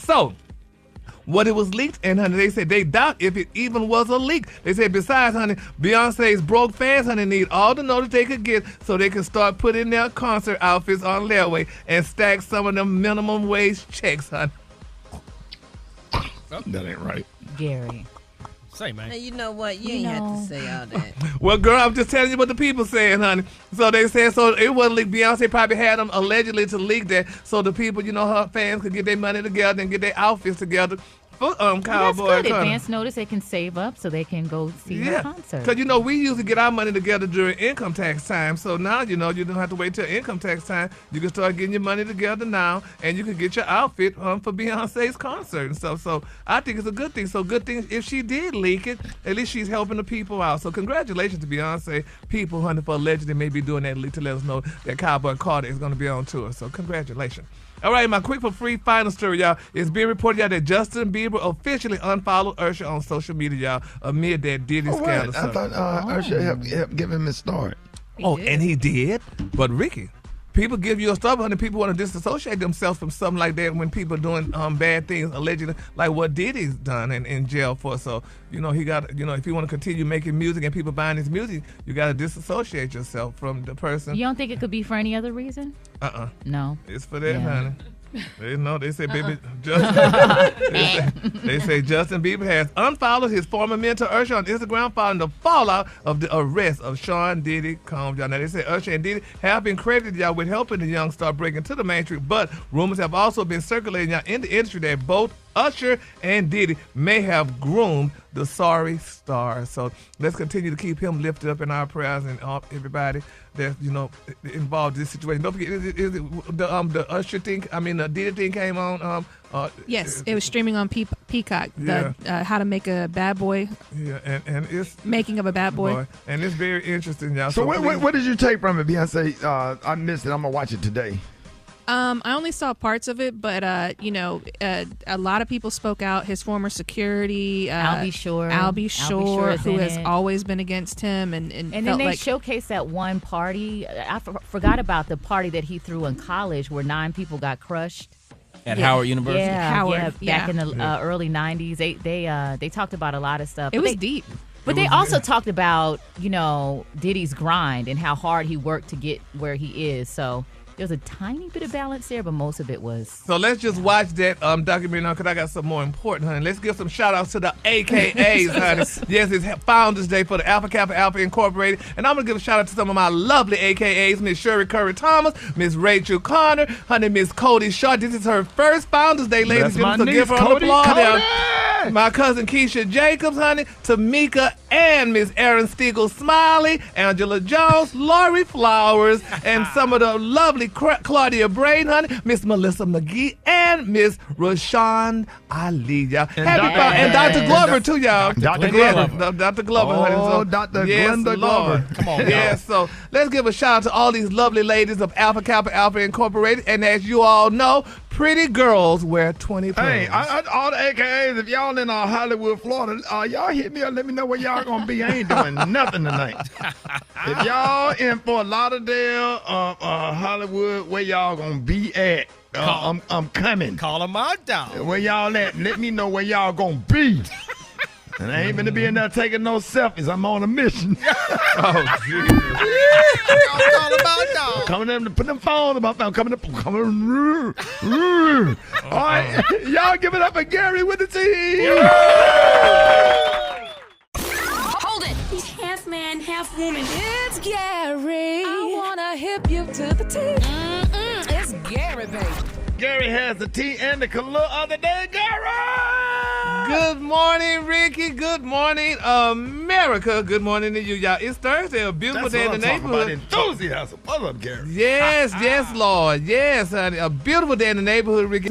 what it was leaked, and honey, they said they doubt if it even was a leak. They said besides, honey, Beyonce's broke fans, honey, need all the notice they could get so they can start putting their concert outfits on layaway and stack some of them minimum wage checks, honey. That ain't right. Gary. Say, man. Now, you know what? You ain't have to say all that. Well, girl, I'm just telling you what the people saying, honey. So they said, so it wasn't leaked. Beyonce probably had them allegedly to leak that so the people, her fans could get their money together and get their outfits together for Cowboy That's good. Carter. Advance notice, they can save up so they can go see her concert. Because, we usually get our money together during income tax time. So now, you don't have to wait till income tax time. You can start getting your money together now, and you can get your outfit for Beyonce's concert and stuff. So I think it's a good thing. So good thing if she did leak it, at least she's helping the people out. So congratulations to Beyonce people, honey, for allegedly maybe doing that leak to let us know that Cowboy Carter is going to be on tour. So congratulations. All right, my quick for free final story, y'all. It's being reported, y'all, that Justin Bieber officially unfollowed Usher on social media, y'all, amid that Diddy scandal. I thought Usher helped give him his start. And he did. But Ricky, people give you a start, honey. People want to disassociate themselves from something like that when people doing bad things, allegedly, like what Diddy's done in jail for. So, he got, if you want to continue making music and people buying his music, you got to disassociate yourself from the person. You don't think it could be for any other reason? No. It's for that, honey. They say, baby, Justin. they say Justin Bieber has unfollowed his former mentor Usher on Instagram following the fallout of the arrest of Sean Diddy Combs. Y'all, now they say Usher and Diddy have been credited, y'all, with helping the young star break into the mainstream, but rumors have also been circulating, y'all, in the industry that both Usher and Diddy may have groomed the sorry star. So let's continue to keep him lifted up in our prayers and everybody that's involved in this situation. Don't forget, is it the Usher thing? The Diddy thing came on. Yes, it was streaming on Peacock. How to Make a Bad Boy. Yeah, and it's Making of a Bad Boy. And it's very interesting, y'all. So what did you take from it, Beyonce? I missed it. I'm gonna watch it today. I only saw parts of it, but a lot of people spoke out. His former security, Albie Shore, who has always been against him, and then they showcased that one party. I forgot about the party that he threw in college where 9 people got crushed. At Howard University? Back in the early 90s. They talked about a lot of stuff. It was deep. But they also talked about, Diddy's grind and how hard he worked to get where he is. So there's a tiny bit of balance there, but most of it was. So let's just watch that documentary now, because I got something more important, honey. Let's give some shout-outs to the AKAs, honey. Yes, it's Founders Day for the Alpha Kappa Alpha Incorporated. And I'm going to give a shout-out to some of my lovely AKAs, Miss Sherry Curry Thomas, Miss Rachel Connor, honey, Miss Cody Shaw. This is her first Founders Day, ladies. Give us a gift on the applause. My cousin Keisha Jacobs, honey, Tamika and Miss Erin Stiegel Smiley, Angela Jones, Lori Flowers, and some of the lovely Claudia Brain, honey, Miss Melissa McGee, and Miss Rashawn Ali, y'all. And Dr. Glover, too, y'all. Dr. Glover. Dr. Glover, honey. Oh, Dr. Glenda Glover. Come on, yeah, so let's give a shout out to all these lovely ladies of Alpha Kappa Alpha Incorporated. And as you all know, pretty girls wear 20 pounds. Hey, all the AKAs, if y'all in Hollywood, Florida, y'all hit me up. Let me know where y'all gonna be. I ain't doing nothing tonight. If y'all in Fort Lauderdale, Hollywood, where y'all gonna be at? I'm coming. Call them out, dog. Where y'all at? Let me know where y'all gonna be. And I ain't gonna be in there taking no selfies. I'm on a mission. Oh, Jesus. Call them out, dog. Coming in to put them phones about them. Coming. All right, y'all give it up for Gary with the T. Hold it. He's half man, half woman. It's Gary. I wanna hip you to the T. It's Gary, baby. Gary has the tea and the color of the day. Gary! Good morning, Ricky. Good morning, America. Good morning to you, y'all. It's Thursday, a beautiful day in the neighborhood. Enthusiasm. What's up, Gary? Yes, Lord. Yes, honey. A beautiful day in the neighborhood, Ricky.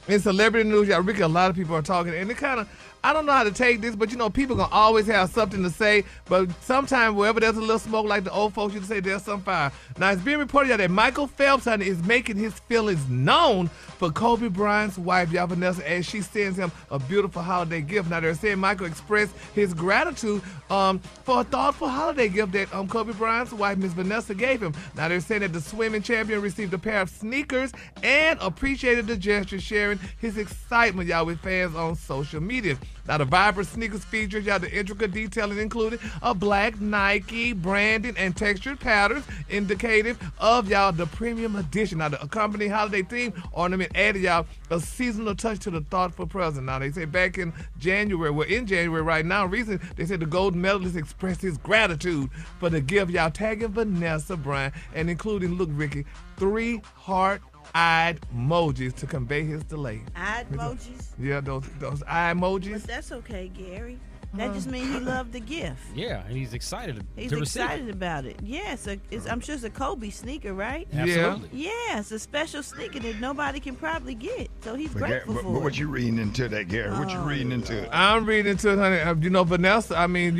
In celebrity news, y'all, Ricky, a lot of people are talking, and it kind of, I don't know how to take this, but people gonna always have something to say. But sometimes wherever there's a little smoke, like the old folks used to say, there's some fire. Now it's being reported that Michael Phelps, honey, is making his feelings known for Kobe Bryant's wife, y'all, Vanessa, as she sends him a beautiful holiday gift. Now they're saying Michael expressed his gratitude for a thoughtful holiday gift that Kobe Bryant's wife, Miss Vanessa, gave him. Now they're saying that the swimming champion received a pair of sneakers and appreciated the gesture, sharing his excitement, y'all, with fans on social media. Now, the vibrant sneakers features, y'all, the intricate detailing included a black Nike branding and textured patterns indicative of, y'all, the premium edition. Now, the accompanying holiday theme ornament added, y'all, a seasonal touch to the thoughtful present. Now, they say back in January, we're in January right now, recently, they said the gold medalist expressed his gratitude for the gift, y'all, tagging Vanessa Bryant and including, look, Ricky, 3 heart-eyed emojis to convey his delay. Eyed emojis? Yeah, those eye emojis. But that's okay, Gary. That just means he loved the gift. Yeah, and he's excited He's to receive excited it. about it. Yeah, I'm sure it's a Kobe sneaker, right? Absolutely. Yeah, it's a special sneaker that nobody can probably get. So he's grateful for But it. what you reading into that, Gary? What you reading into it? I'm reading into it, honey. Vanessa, I mean,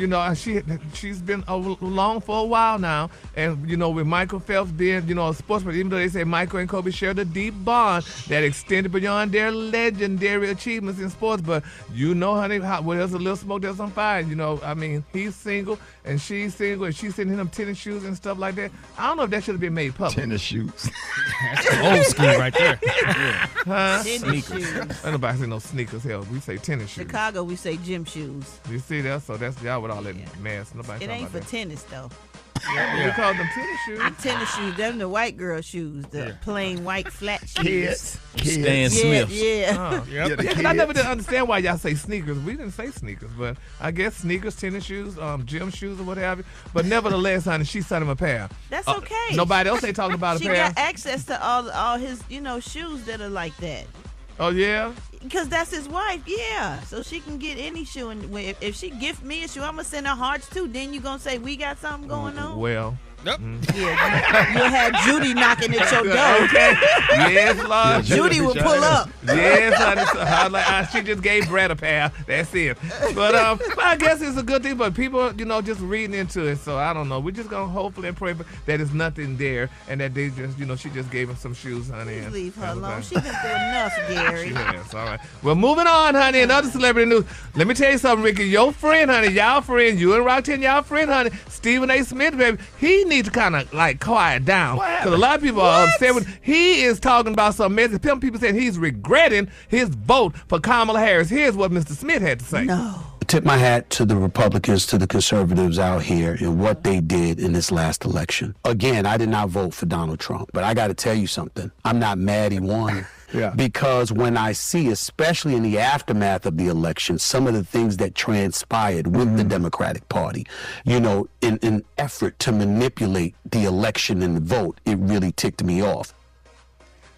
she's been along for a while now. And, with Michael Phelps being, a sportsman, even though they say Michael and Kobe shared a deep bond that extended beyond their legendary achievements in sports. But honey, where there's a little smoke, there's some fire. He's single and she's single and she's sending him tennis shoes and stuff like that. I don't know if that should have been made public. Tennis shoes. That's old school right there. Huh? Tennis shoes. Ain't nobody say no sneakers. Hell, we say tennis shoes. Chicago, we say gym shoes. You see that? So that's y'all with all that mess. Nobody It talking ain't about for tennis, though. that. We call them tennis shoes. The tennis shoes, them the white girl shoes, the plain white flat shoes. Kids. Stan Smiths. Yeah. Yeah, because I never did understand why y'all say sneakers. We didn't say sneakers, but I guess sneakers, tennis shoes, gym shoes, or what have you. But nevertheless, honey, she sent him a pair. That's okay. Nobody else ain't talking about a She pair. got access to all his, shoes that are like that. Oh, yeah? Because that's his wife, yeah. So she can get any shoe. And if she gift me a shoe, I'm going to send her hearts too. Then you going to say, we got something going on? Well. Yep. Yeah, you'll have Judy knocking at your door. Okay. Yes, Lord. Judy will pull up. Yes, honey. She just gave Brad a pair. That's it. But I guess it's a good thing. But people, just reading into it. So I don't know. We're just gonna hopefully and pray that there's nothing there, and that they just, she just gave him some shoes, honey. Please leave her alone. She's been through enough, Gary. Yes, all right. Well, moving on, honey. Another celebrity news. Let me tell you something, Ricky. Your friend, honey. Y'all friend. You and Rockton, y'all friend, honey. Stephen A. Smith, baby. He needs to kind of quiet down, because a lot of people are upset with. He is talking about some message. Some people saying he's regretting his vote for Kamala Harris. Here's what Mr. Smith had to say. No. Tip my hat to the Republicans, to the conservatives out here and what they did in this last election. Again, I did not vote for Donald Trump, but I got to tell you something. I'm not mad he won. Yeah. Because when I see, especially in the aftermath of the election, some of the things that transpired with the Democratic Party, in an effort to manipulate the election and the vote, it really ticked me off.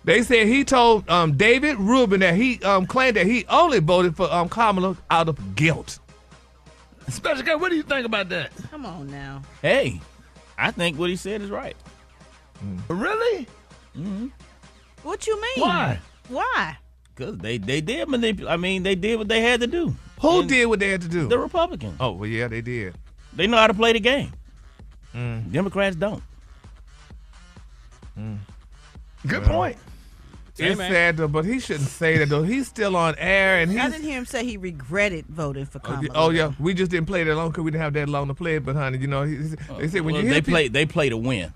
They said he told David Rubin that he claimed that he only voted for Kamala out of guilt. Special guy, what do you think about that? Come on now. Hey, I think what he said is right. Really? Mm-hmm. What you mean? Why? Why? Because they did manipulate. I mean, they did what they had to do. Who did what they had to do? The Republicans. Oh, well, yeah, they did. They know how to play the game. Democrats don't. Good point. It's sad though, but he shouldn't say that though. He's still on air, and I didn't hear him say he regretted voting for Kamala. Oh yeah, we just didn't play that long because we didn't have that long to play it. But honey, they said when you hear they play to win.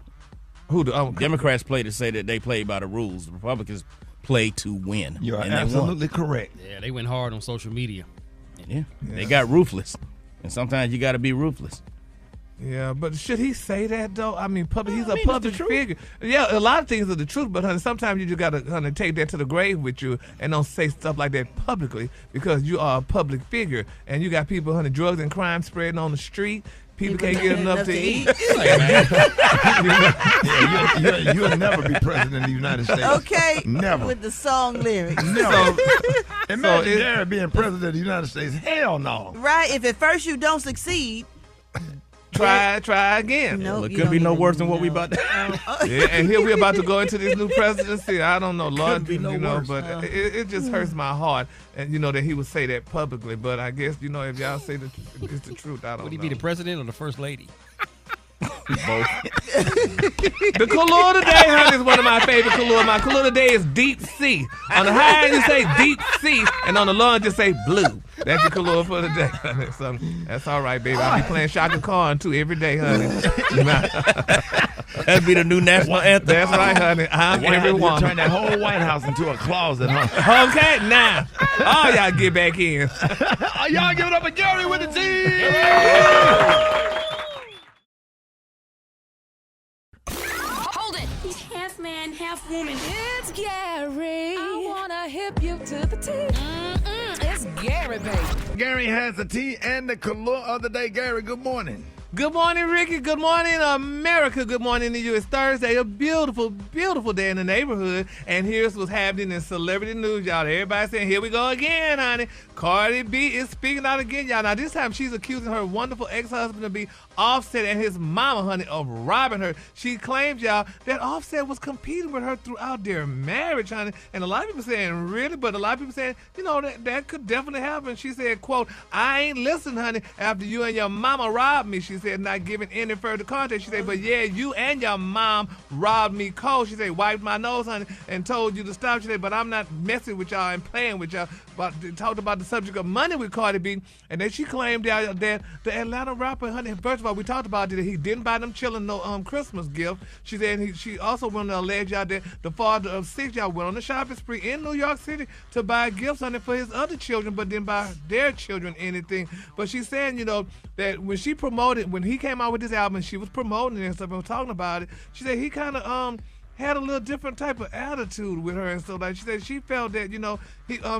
Who the Democrats play to say that they play by the rules. The Republicans play to win. You are absolutely correct. Yeah, they went hard on social media. Yeah, they got ruthless, and sometimes you got to be ruthless. Yeah, but should he say that though? I mean, he's a public figure. Yeah, a lot of things are the truth, but honey, sometimes you just gotta take that to the grave with you and don't say stuff like that publicly because you are a public figure and you got people, honey, drugs and crime spreading on the street. People can't get enough to eat. You'll never be president of the United States. Okay, never. With the song lyrics. Never. Imagine Gary being president of the United States. Hell no. Right? If at first you don't succeed. Try again. Nope, it could be no worse than what we about to. Yeah, and here we're about to go into this new presidency. I don't know, Lord, be no worse. but it just hurts my heart, and that he would say that publicly. But I guess if y'all say it's the truth, I don't know. Would he be the president or the first lady? Both. The color today, honey, is one of my favorite color. My color today is deep sea. On the high end, you say deep sea, and on the low end, you say blue. That's your color for the day, honey. So that's all right, baby. I'll be playing Shaka Khan, too, every day, honey. That'd be the new national anthem. That's right, honey. I'm everyone. Turn that whole White House into a closet, huh? Okay, now. All y'all get back in. Y'all give it up for Gary with the team. Hold it. He's half man, half woman. It's Gary. I wanna hip you to the T. It's Gary, baby. Gary has the tea and the color of the day. Gary, good morning. Good morning, Ricky. Good morning, America. Good morning to you. It's Thursday, a beautiful, beautiful day in the neighborhood. And here's what's happening in celebrity news, y'all. Everybody saying, here we go again, honey. Cardi B is speaking out again, y'all. Now, this time she's accusing her wonderful ex-husband to be Offset and his mama, honey, of robbing her. She claims, y'all, that Offset was competing with her throughout their marriage, honey. And a lot of people saying, really? But a lot of people saying, that could definitely happen. She said, quote, I ain't listened, honey, after you and your mama robbed me. She said, not giving any further context. She said, but yeah, you and your mom robbed me cold. She said, wiped my nose, honey, and told you to stop. She said, but I'm not messing with y'all and playing with y'all. But talked about the subject of money with Cardi B. And then she claimed that the Atlanta rapper, honey, first of all, we talked about that he didn't buy them children no Christmas gift. She said she also went to allege y'all that the father of 6 y'all went on the shopping spree in New York City to buy gifts, honey, for his other children, but didn't buy their children anything. But she's saying, that when he came out with this album, she was promoting it and stuff and talking about it. She said he kind of had a little different type of attitude with her and stuff. Like she said, she felt that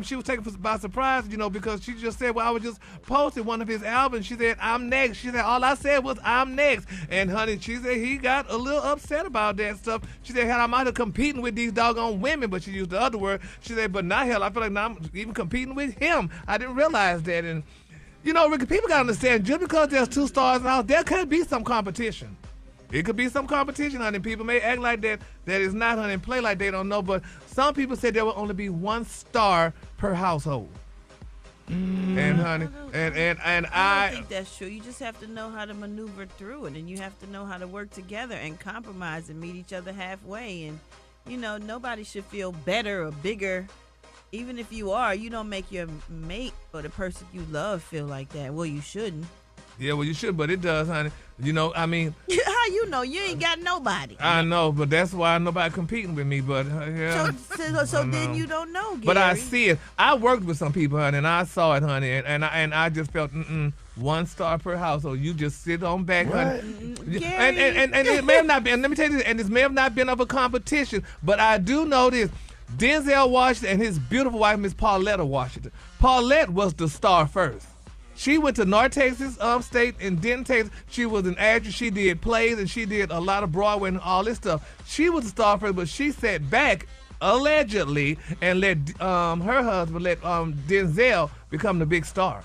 she was taken by surprise, because she just said, well, I was just posting one of his albums. She said, I'm next. She said, all I said was, I'm next. And honey, she said he got a little upset about that stuff. She said, hell, I'm out here competing with these doggone women, but she used the other word. She said, but not hell, I feel like now I'm even competing with him. I didn't realize that. And Ricky, people got to understand, just because there's two stars in the house, there could be some competition. It could be some competition, honey. People may act like that is not, honey, and play like they don't know, but some people said there will only be one star per household. And honey, and I don't think that's true. You just have to know how to maneuver through it, and you have to know how to work together and compromise and meet each other halfway. And nobody should feel better or bigger. Even if you are, you don't make your mate or the person you love feel like that. Well, you shouldn't. Yeah, well, you should, but it does, honey. I mean... How you know? You ain't got nobody. I know, but that's why nobody competing with me, but... yeah. So then you don't know, Gary. But I see it. I worked with some people, honey, and I saw it, honey, and I just felt, one star per household. You just sit on back, honey. Gary. And it may have not been, and let me tell you this, and this may have not been of a competition, but I do know this. Denzel Washington and his beautiful wife, Miss Pauletta Washington. Paulette was the star first. She went to North Texas State and Denton, Texas. She was an actress. She did plays and she did a lot of Broadway and all this stuff. She was the star first, but she sat back allegedly and let her husband let Denzel become the big star.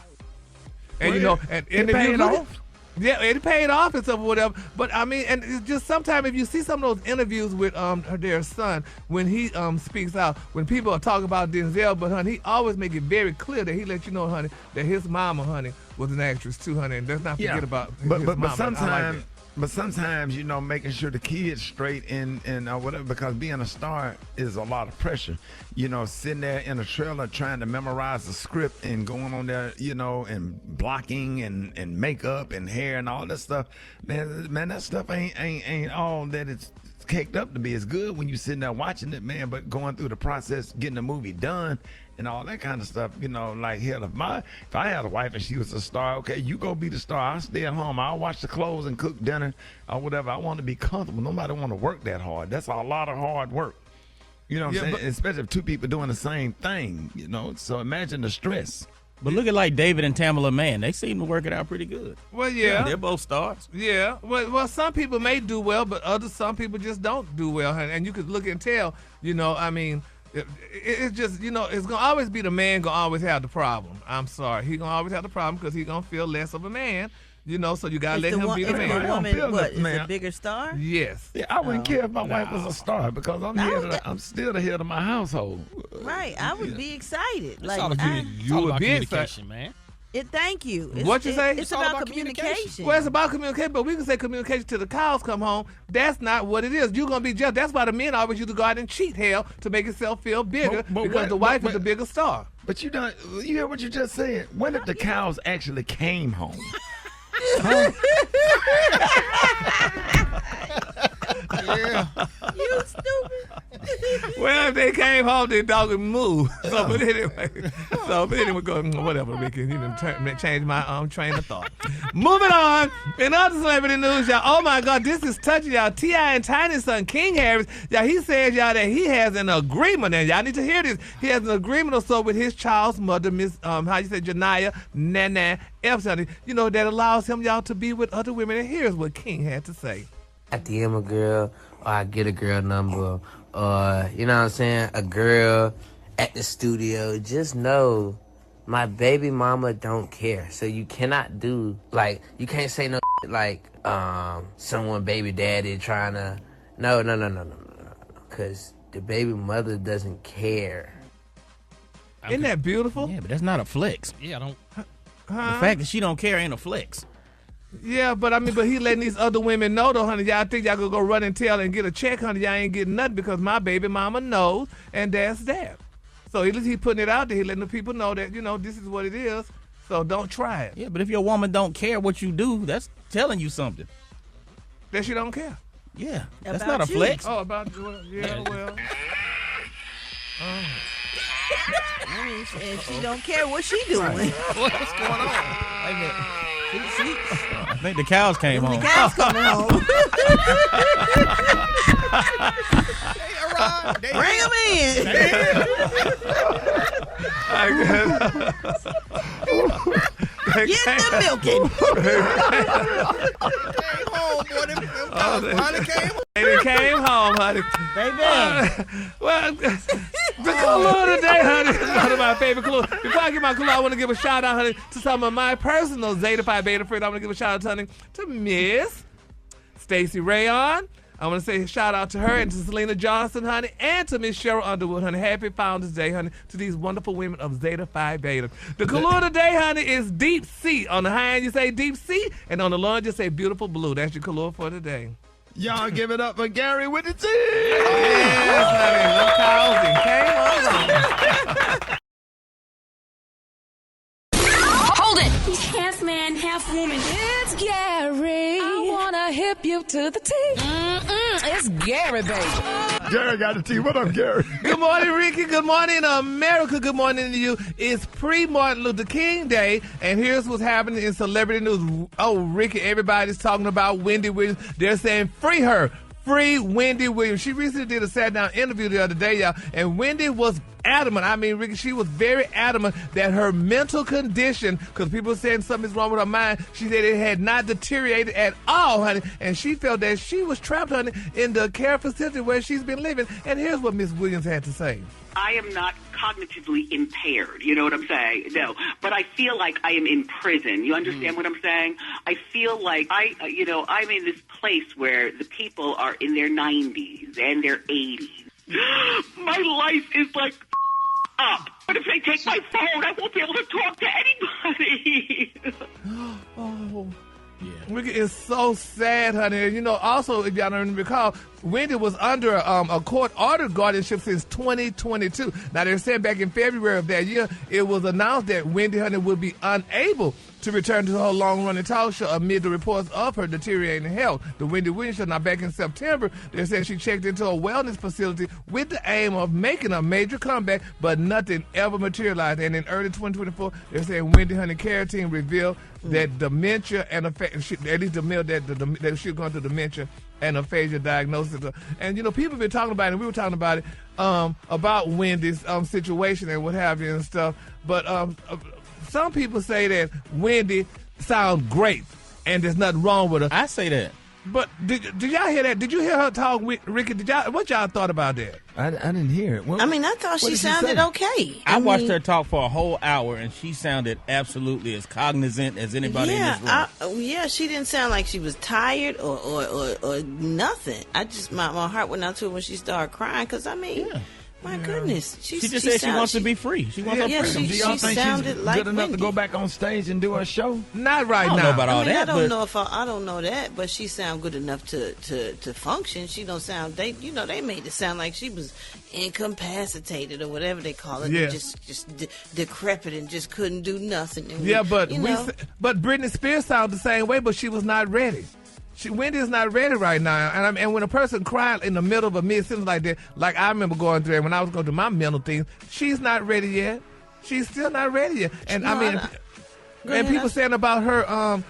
And and paid off. Yeah, it paid off and stuff or whatever. But I mean, and it's just sometimes if you see some of those interviews with their son, when he speaks out, when people are talking about Denzel, but honey, he always make it very clear that he let you know, honey, that his mama, honey, was an actress too, honey, and let's not forget about his mama. But sometimes But sometimes, making sure the kid's straight and whatever, because being a star is a lot of pressure. Sitting there in a trailer trying to memorize the script and going on there, and blocking and makeup and hair and all that stuff. Man, that stuff ain't all that it's caked up to be. It's good when you're sitting there watching it, man, but going through the process, getting the movie done and all that kind of stuff, like hell, if I had a wife and she was a star, okay, you go be the star. I'll stay at home. I'll watch the clothes and cook dinner or whatever. I want to be comfortable. Nobody want to work that hard. That's a lot of hard work. You know what I'm saying? Especially if two people doing the same thing, So imagine the stress. But look at like David and Tamala Mann. They seem to work it out pretty good. Well, yeah. They're both stars. Yeah. Well, some people may do well, but some people just don't do well. And you could look and tell, it's just, it's going to always be the man going to always have the problem. I'm sorry. He's going to always have the problem because he's going to feel less of a man. So you got to let him be the man. The woman, what, is a bigger star? Yes. Yeah, I wouldn't care if my wife was a star because I'm still the head of my household. Right. I would be excited. It's all about communication, man. Thank you. What you say? It's about communication. Well, it's about communication, but we can say communication till the cows come home. That's not what it is. You're going to be just. That's why the men always used to go out and cheat, hell, to make himself feel bigger because the wife is the bigger star. But you hear what you just said? What if the cows actually came home? Yeah. You stupid. Well, if they came home, their dog would move. But anyway, go whatever, Ricky. You didn't change my train of thought. Moving on. In other celebrity news, y'all. Oh my God, this is touching y'all. T.I. and Tiny's son, King Harris. Y'all, he says y'all that he has an agreement, and y'all need to hear this. He has an agreement or so with his child's mother, Miss Janiyah Nana Epstein. That allows him, y'all, to be with other women. And here's what King had to say. I DM a girl, or I get a girl number, or, you know what I'm saying, a girl at the studio. Just know my baby mama don't care. So you cannot do, you can't say no like, someone baby daddy trying to, no. Because the baby mother doesn't care. Isn't that beautiful? Yeah, but that's not a flex. Yeah, I don't. The fact that she don't care ain't a flex. Yeah, but he letting these other women know, though, honey. Y'all think y'all gonna go run and tell and get a check, honey? Y'all ain't getting nothing because my baby mama knows, and that's that. So at least he putting it out there. He letting the people know that, this is what it is. So don't try it. Yeah, but if your woman don't care what you do, that's telling you something. That she don't care. Yeah, that's about not a you. flex. Oh, about well. If she don't care, what's she doing? What's going on? I think the cows came home. The cows coming home. Bring them in. Get the milking. Came home, boy. Them cows finally came home. They came home, honey. Baby. Well, the color today, honey, is one of my favorite colors. Before I give my color, I want to give a shout out, honey, to some of my personal Zeta Phi Beta friends. I want to give a shout out, honey, to Miss Stacey Rayon. I want to say a shout out to her and to Selena Johnson, honey, and to Miss Cheryl Underwood, honey. Happy Founders Day, honey, to these wonderful women of Zeta Phi Beta. The color today, honey, is deep sea. On the high end, you say deep sea, and on the low end, you say beautiful blue. That's your color for today. Y'all give it up for Gary with the T. Yes, honey. No cows and came on. Hold it! He's half man, half woman. It's Gary. I wanna hip you to the T. It's Gary, baby. Gary got the T. What up, Gary? Good morning, Ricky. Good morning, America. Good morning to you. It's pre-Martin Luther King Day, and here's what's happening in celebrity news. Oh, Ricky, everybody's talking about Wendy Williams. They're saying free her. Free Wendy Williams. She recently did a sat-down interview the other day, y'all, and Wendy was adamant. I mean, Ricky, she was very adamant that her mental condition, because people were saying something's wrong with her mind, she said it had not deteriorated at all, honey, and she felt that she was trapped, honey, in the care facility where she's been living. And here's what Miss Williams had to say. I am not cognitively impaired, you know what I'm saying? No, but I feel like I am in prison. You understand what I'm saying? I feel like I'm in this place where the people are in their 90s and their 80s. My life is like up. But if they take my phone, I won't be able to talk to anybody. Oh, Rickey, it's so sad, honey. And, you know, also, if y'all don't recall, Wendy was under a court-ordered guardianship since 2022. Now, they're saying back in February of that year, it was announced that Wendy, honey, would be unable to return to her long-running talk show amid the reports of her deteriorating health. The Wendy Williams Show. Now, back in September, they said she checked into a wellness facility with the aim of making a major comeback, but nothing ever materialized. And in early 2024, they're saying Wendy, honey, care team revealed that dementia and at least that she's going through dementia and aphasia diagnosis. And, you know, people have been talking about it, and we were talking about it, about Wendy's situation and what have you and stuff. But some people say that Wendy sounds great and there's nothing wrong with her. I say that. But did y'all hear that? Did you hear her talk with Rickey? What y'all thought about that? I didn't hear it. I thought she sounded okay. I watched her talk for a whole hour, and she sounded absolutely as cognizant as anybody in this room. She didn't sound like she was tired or nothing. My heart went out to her when she started crying because, my goodness. She just said she wants to be free. She wants her freedom. Do y'all think she's good enough to go back on stage and do her show? Not right now. I don't know about all that. I don't know that, but she sound good enough to function. She don't sound. They made it sound like she was incapacitated or whatever they call it. Yeah. Just decrepit and just couldn't do nothing. And but Britney Spears sounded the same way, but she was not ready. Wendy is not ready right now, and when a person cries in the middle of a mid-sentence like that, like I remember going through it when I was going through my mental things, she's not ready yet. She's still not ready yet. And and people saying about her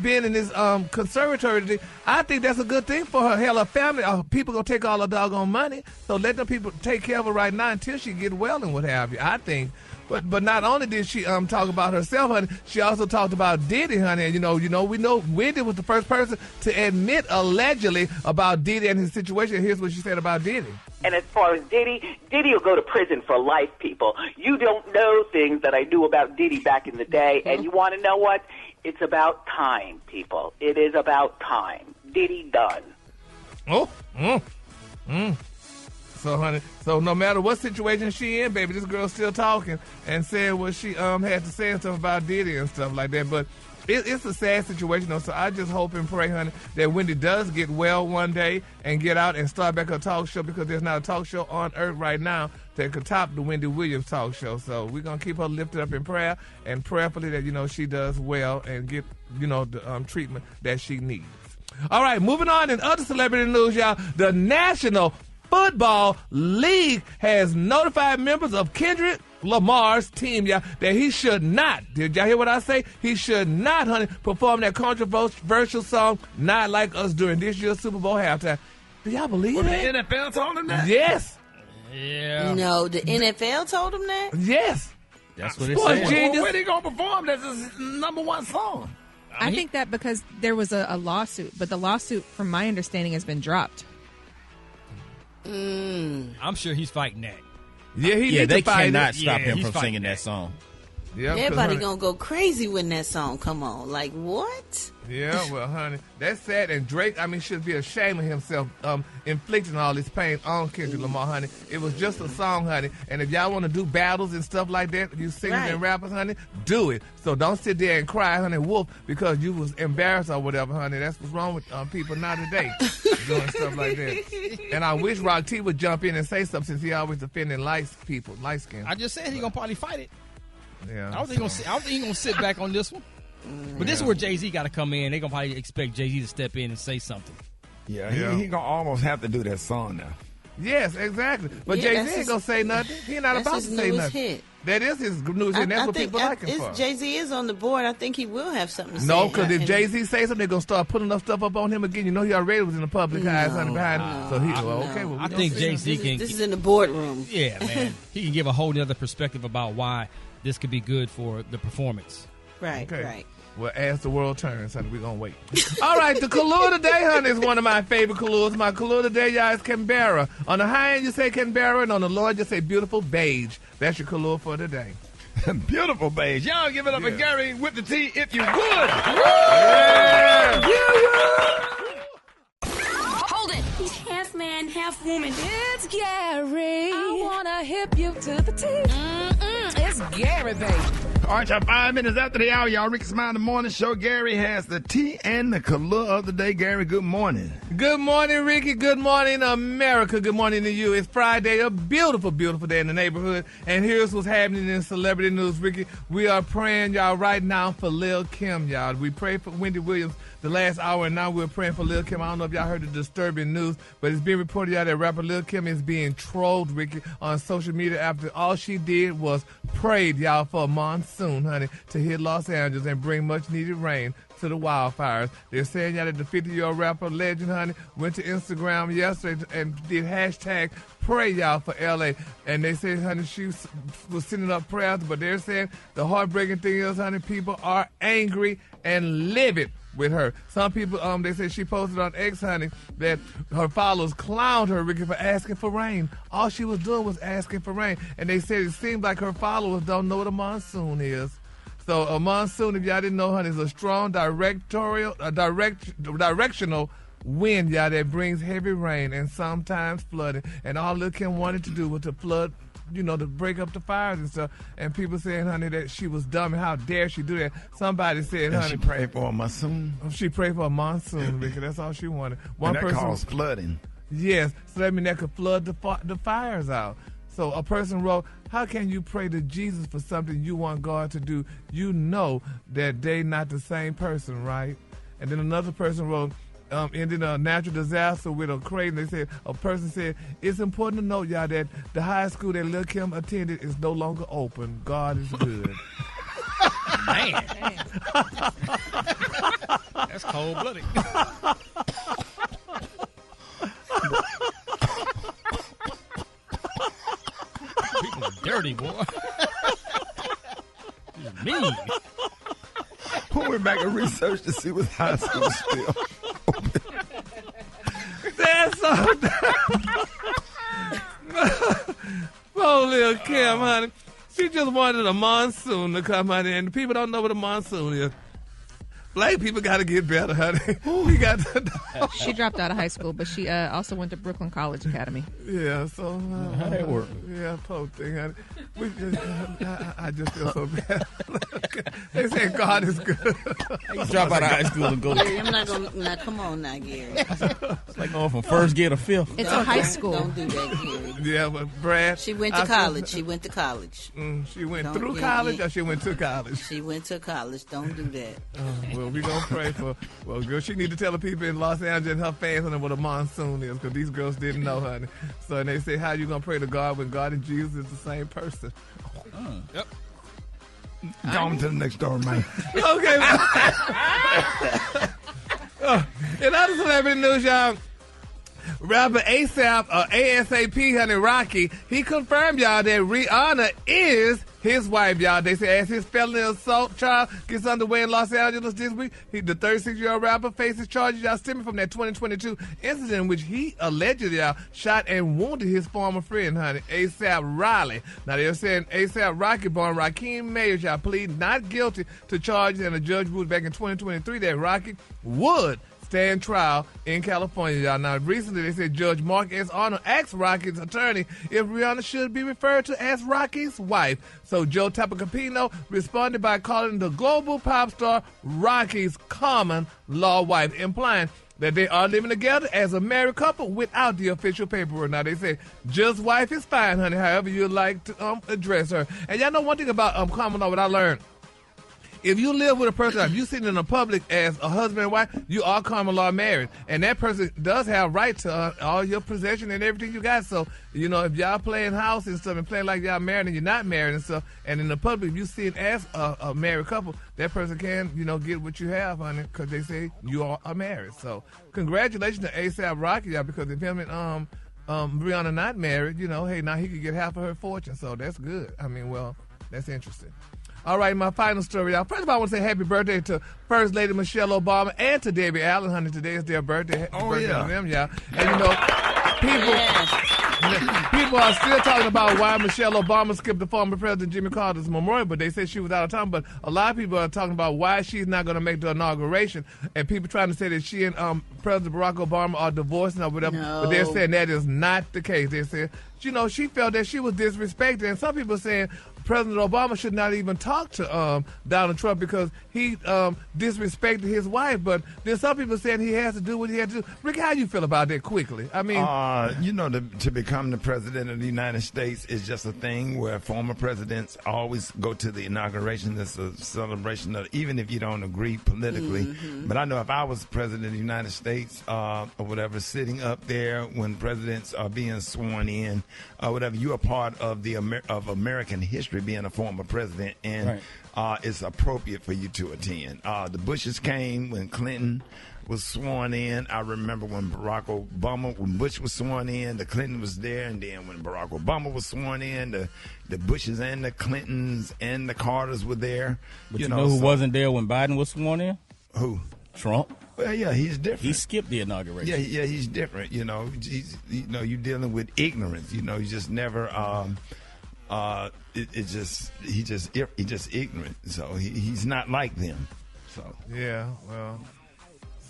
being in this conservatory, I think that's a good thing for her. Hell, her family, people gonna take all her doggone money, so let them people take care of her right now until she get well and what have you. I think. But not only did she talk about herself, honey, she also talked about Diddy, honey. And we know Wendy was the first person to admit allegedly about Diddy and his situation. Here's what she said about Diddy. And as far as Diddy will go to prison for life, people. You don't know things that I knew about Diddy back in the day, and you want to know what? It's about time, people. It is about time. Diddy done. So, honey, no matter what situation she in, baby, this girl's still talking and saying what she had to say and stuff about Diddy and stuff like that. But it's a sad situation, though. So I just hope and pray, honey, that Wendy does get well one day and get out and start back her talk show, because there's not a talk show on earth right now that could top the Wendy Williams talk show. So we're going to keep her lifted up in prayer, and prayerfully that, she does well and get, the treatment that she needs. All right, moving on in other celebrity news, y'all. The National Football League has notified members of Kendrick Lamar's team, y'all, that he should not, did y'all hear what I say? He should not, honey, perform that controversial song, Not Like Us, during this year's Super Bowl halftime. Do y'all believe that? The NFL told him that? Yes. Yeah. No, the NFL told him that? Yes. That's what it said. Well, where they going to perform? That's his #1 song. I think that because there was a lawsuit, but the lawsuit, from my understanding, has been dropped. I'm sure he's fighting that. Yeah, they cannot stop him from singing that song. Yeah, everybody gonna go crazy when that song come on. Like, what? Yeah, well, honey, that's sad. And Drake, should be ashamed of himself inflicting all this pain on Kendrick Lamar, honey. It was just a song, honey. And if y'all want to do battles and stuff like that, you singers and rappers, honey, do it. So don't sit there and cry, honey, wolf, because you was embarrassed or whatever, honey. That's what's wrong with people nowadays, doing stuff like that. And I wish Rock T would jump in and say something, since he always defending light skin. I just said he's gonna probably fight it. Yeah, I don't think he's gonna sit back on this one. But this is where Jay-Z got to come in. They're gonna probably expect Jay-Z to step in and say something. Yeah, he gonna almost have to do that song now. Yes, exactly. But Jay-Z ain't gonna say nothing. He's not about to say nothing. Hit. That is his news hit. That's what people like him for. Jay-Z is on the board. I think he will have something to say. No, because if Jay-Z say something, they're gonna start putting enough stuff up on him again. He already was in the public eye, behind him. So I think Jay-Z can. This is in the boardroom. Yeah, man. He can give a whole other perspective about why this could be good for the performance. Right, right. Well, as the world turns, honey, we're going to wait. All right, the color today, honey, is one of my favorite colors. My color today, y'all, is Canberra. On the high end, you say Canberra, and on the low end, you say beautiful beige. That's your color for today. Beautiful beige. Y'all give it up for Gary with the T if you would. Yeah. Hold it. He's half man, half woman. It's Gary. I want to hip you to the T. It's Gary, baby. All right, y'all, 5 minutes after the hour, y'all. Rickey Smiley, the morning show. Gary has the tea and the color of the day. Gary, good morning. Good morning, Ricky. Good morning, America. Good morning to you. It's Friday, a beautiful, beautiful day in the neighborhood. And here's what's happening in celebrity news, Ricky. We are praying, y'all, right now for Lil' Kim, y'all. We prayed for Wendy Williams the last hour, and now we're praying for Lil' Kim. I don't know if y'all heard the disturbing news, but it's being reported out that rapper Lil' Kim is being trolled, Ricky, on social media after all she did was prayed, y'all, for a monsoon, honey, to hit Los Angeles and bring much-needed rain to the wildfires. They're saying y'all that the 50-year-old rapper legend, honey, went to Instagram yesterday and did hashtag pray, y'all, for L.A. And they said, honey, she was sending up prayers, but they're saying the heartbreaking thing is, honey, people are angry and livid with her. Some people, they said she posted on X, honey, that her followers clowned her, Ricky, for asking for rain. All she was doing was asking for rain. And they said it seems like her followers don't know what a monsoon is. So a monsoon, if y'all didn't know, honey, is a strong directional wind, y'all, that brings heavy rain and sometimes flooding. And all Lil' Kim wanted to do was to flood, you know, to break up the fires and stuff. And people saying, honey, that she was dumb and how dare she do that. Somebody said, honey, she prayed for a monsoon. She prayed for a monsoon, Ricky. That's all she wanted. One person caused flooding. Yes, so that means that could flood the fires out. So a person wrote, how can you pray to Jesus for something you want God to do? You know that they not the same person, right? And then another person wrote, ending a natural disaster with a crane. They said, a person said, it's important to note, y'all, that the high school that Lil' Kim attended is no longer open. God is good. Man. That's cold-blooded. People are dirty, boy. Mean. We went back and researched to see what high school still open. That's so poor Lil' Kim, honey. She just wanted a monsoon to come, honey, and people don't know what a monsoon is. Black people got to get better, honey. We got to. She dropped out of high school, but she also went to Brooklyn College Academy. Yeah, so how that work? Yeah, poor thing, honey. I just feel so bad. They say God is good. You drop out of high school and go. I'm not gonna. Now, come on, now, Gary. It's like going from first gear to fifth. It's a high school. Don't do that, Gary. Yeah, but Brad. She went to college. She went to college. She went through college, or she went to college. She went to college. Don't do that. Well, we gonna pray for. Well, girl, she need to tell the people in Los Angeles and her fans what a monsoon is, because these girls didn't know, honey. So and they say, how you gonna pray to God when God and Jesus is the same person? Yep. Go on to the next door, man. Okay. In other celebrity news, y'all, rapper ASAP, honey, Rocky, he confirmed, y'all, that Rihanna is his wife, y'all. They say as his felony assault trial gets underway in Los Angeles this week, the 36-year-old rapper faces charges, y'all, stemming from that 2022 incident in which he allegedly, y'all, shot and wounded his former friend, honey, ASAP Riley. Now, they're saying ASAP Rocky born Raheem Mayers, y'all, plead not guilty to charges, and a judge ruled back in 2023 that Rocky would stand trial in California, y'all. Now, recently they said Judge Mark S. Arnold asked Rocky's attorney if Rihanna should be referred to as Rocky's wife. So Joe Tapacapino responded by calling the global pop star Rocky's common law wife, implying that they are living together as a married couple without the official paperwork. Now, they say just wife is fine, honey, however you like to address her. And y'all know one thing about common law, what I learned. If you live with a person, if you sitting in the public as a husband and wife, you are common law married. And that person does have right to all your possession and everything you got. So, you know, if y'all playing house and stuff and playing like y'all married and you're not married and stuff, and in the public, if you see it as a married couple, that person can, you know, get what you have, honey, because they say you are married. So, congratulations to A$AP Rocky, y'all, because if him and Rihanna not married, you know, hey, now he could get half of her fortune. So, that's good. I mean, well, that's interesting. All right, my final story, y'all. First of all, I want to say happy birthday to First Lady Michelle Obama and to Debbie Allen, honey. Today is their birthday. Happy birthday to them, y'all. And, you know, people are still talking about why Michelle Obama skipped the former President Jimmy Carter's memorial, but they said she was out of time. But a lot of people are talking about why she's not going to make the inauguration, and people trying to say that she and President Barack Obama are divorcing or whatever. No. But they're saying that is not the case. They said, you know, she felt that she was disrespected, and some people are saying President Obama should not even talk to Donald Trump because he disrespected his wife. But there's some people saying he has to do what he has to do. Rick, how you feel about that quickly? I mean, to become the president of the United States is just a thing where former presidents always go to the inauguration. It's a celebration of, even if you don't agree politically. Mm-hmm. But I know if I was president of the United States or whatever, sitting up there when presidents are being sworn in or whatever, you are part of the of American history being a former president, and it's appropriate for you to attend. The Bushes came when Clinton was sworn in. I remember when when Bush was sworn in, the Clinton was there, and then when Barack Obama was sworn in, the Bushes and the Clintons and the Carters were there. But you know who wasn't there when Biden was sworn in? Who? Trump. Well, yeah, he's different. He skipped the inauguration. Yeah, he's different. You're dealing with ignorance. You just never. He's just ignorant. So he's not like them. So yeah, well.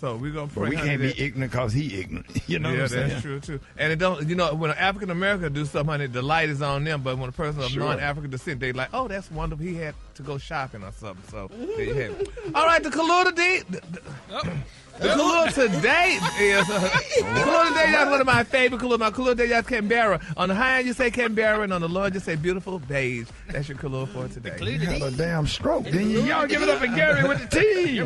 So we're gonna pray. But we can't be ignorant because he ignorant. You know what I'm saying? Yeah, that's true too. And it don't. When an African American do something, honey, the light is on them. But when a person of non-African descent, they like, oh, that's wonderful. He had to go shopping or something. So there you have it. All right, the Kahlua today. The Kahlua today is Kahlua today. That's one of my favorite Kahlua. My Kahlua today is Canberra. On the high end, you say Canberra, and on the low end, you say beautiful beige. That's your Kahlua for today. You had a damn stroke, didn't you? Y'all give it up for Gary with the tea.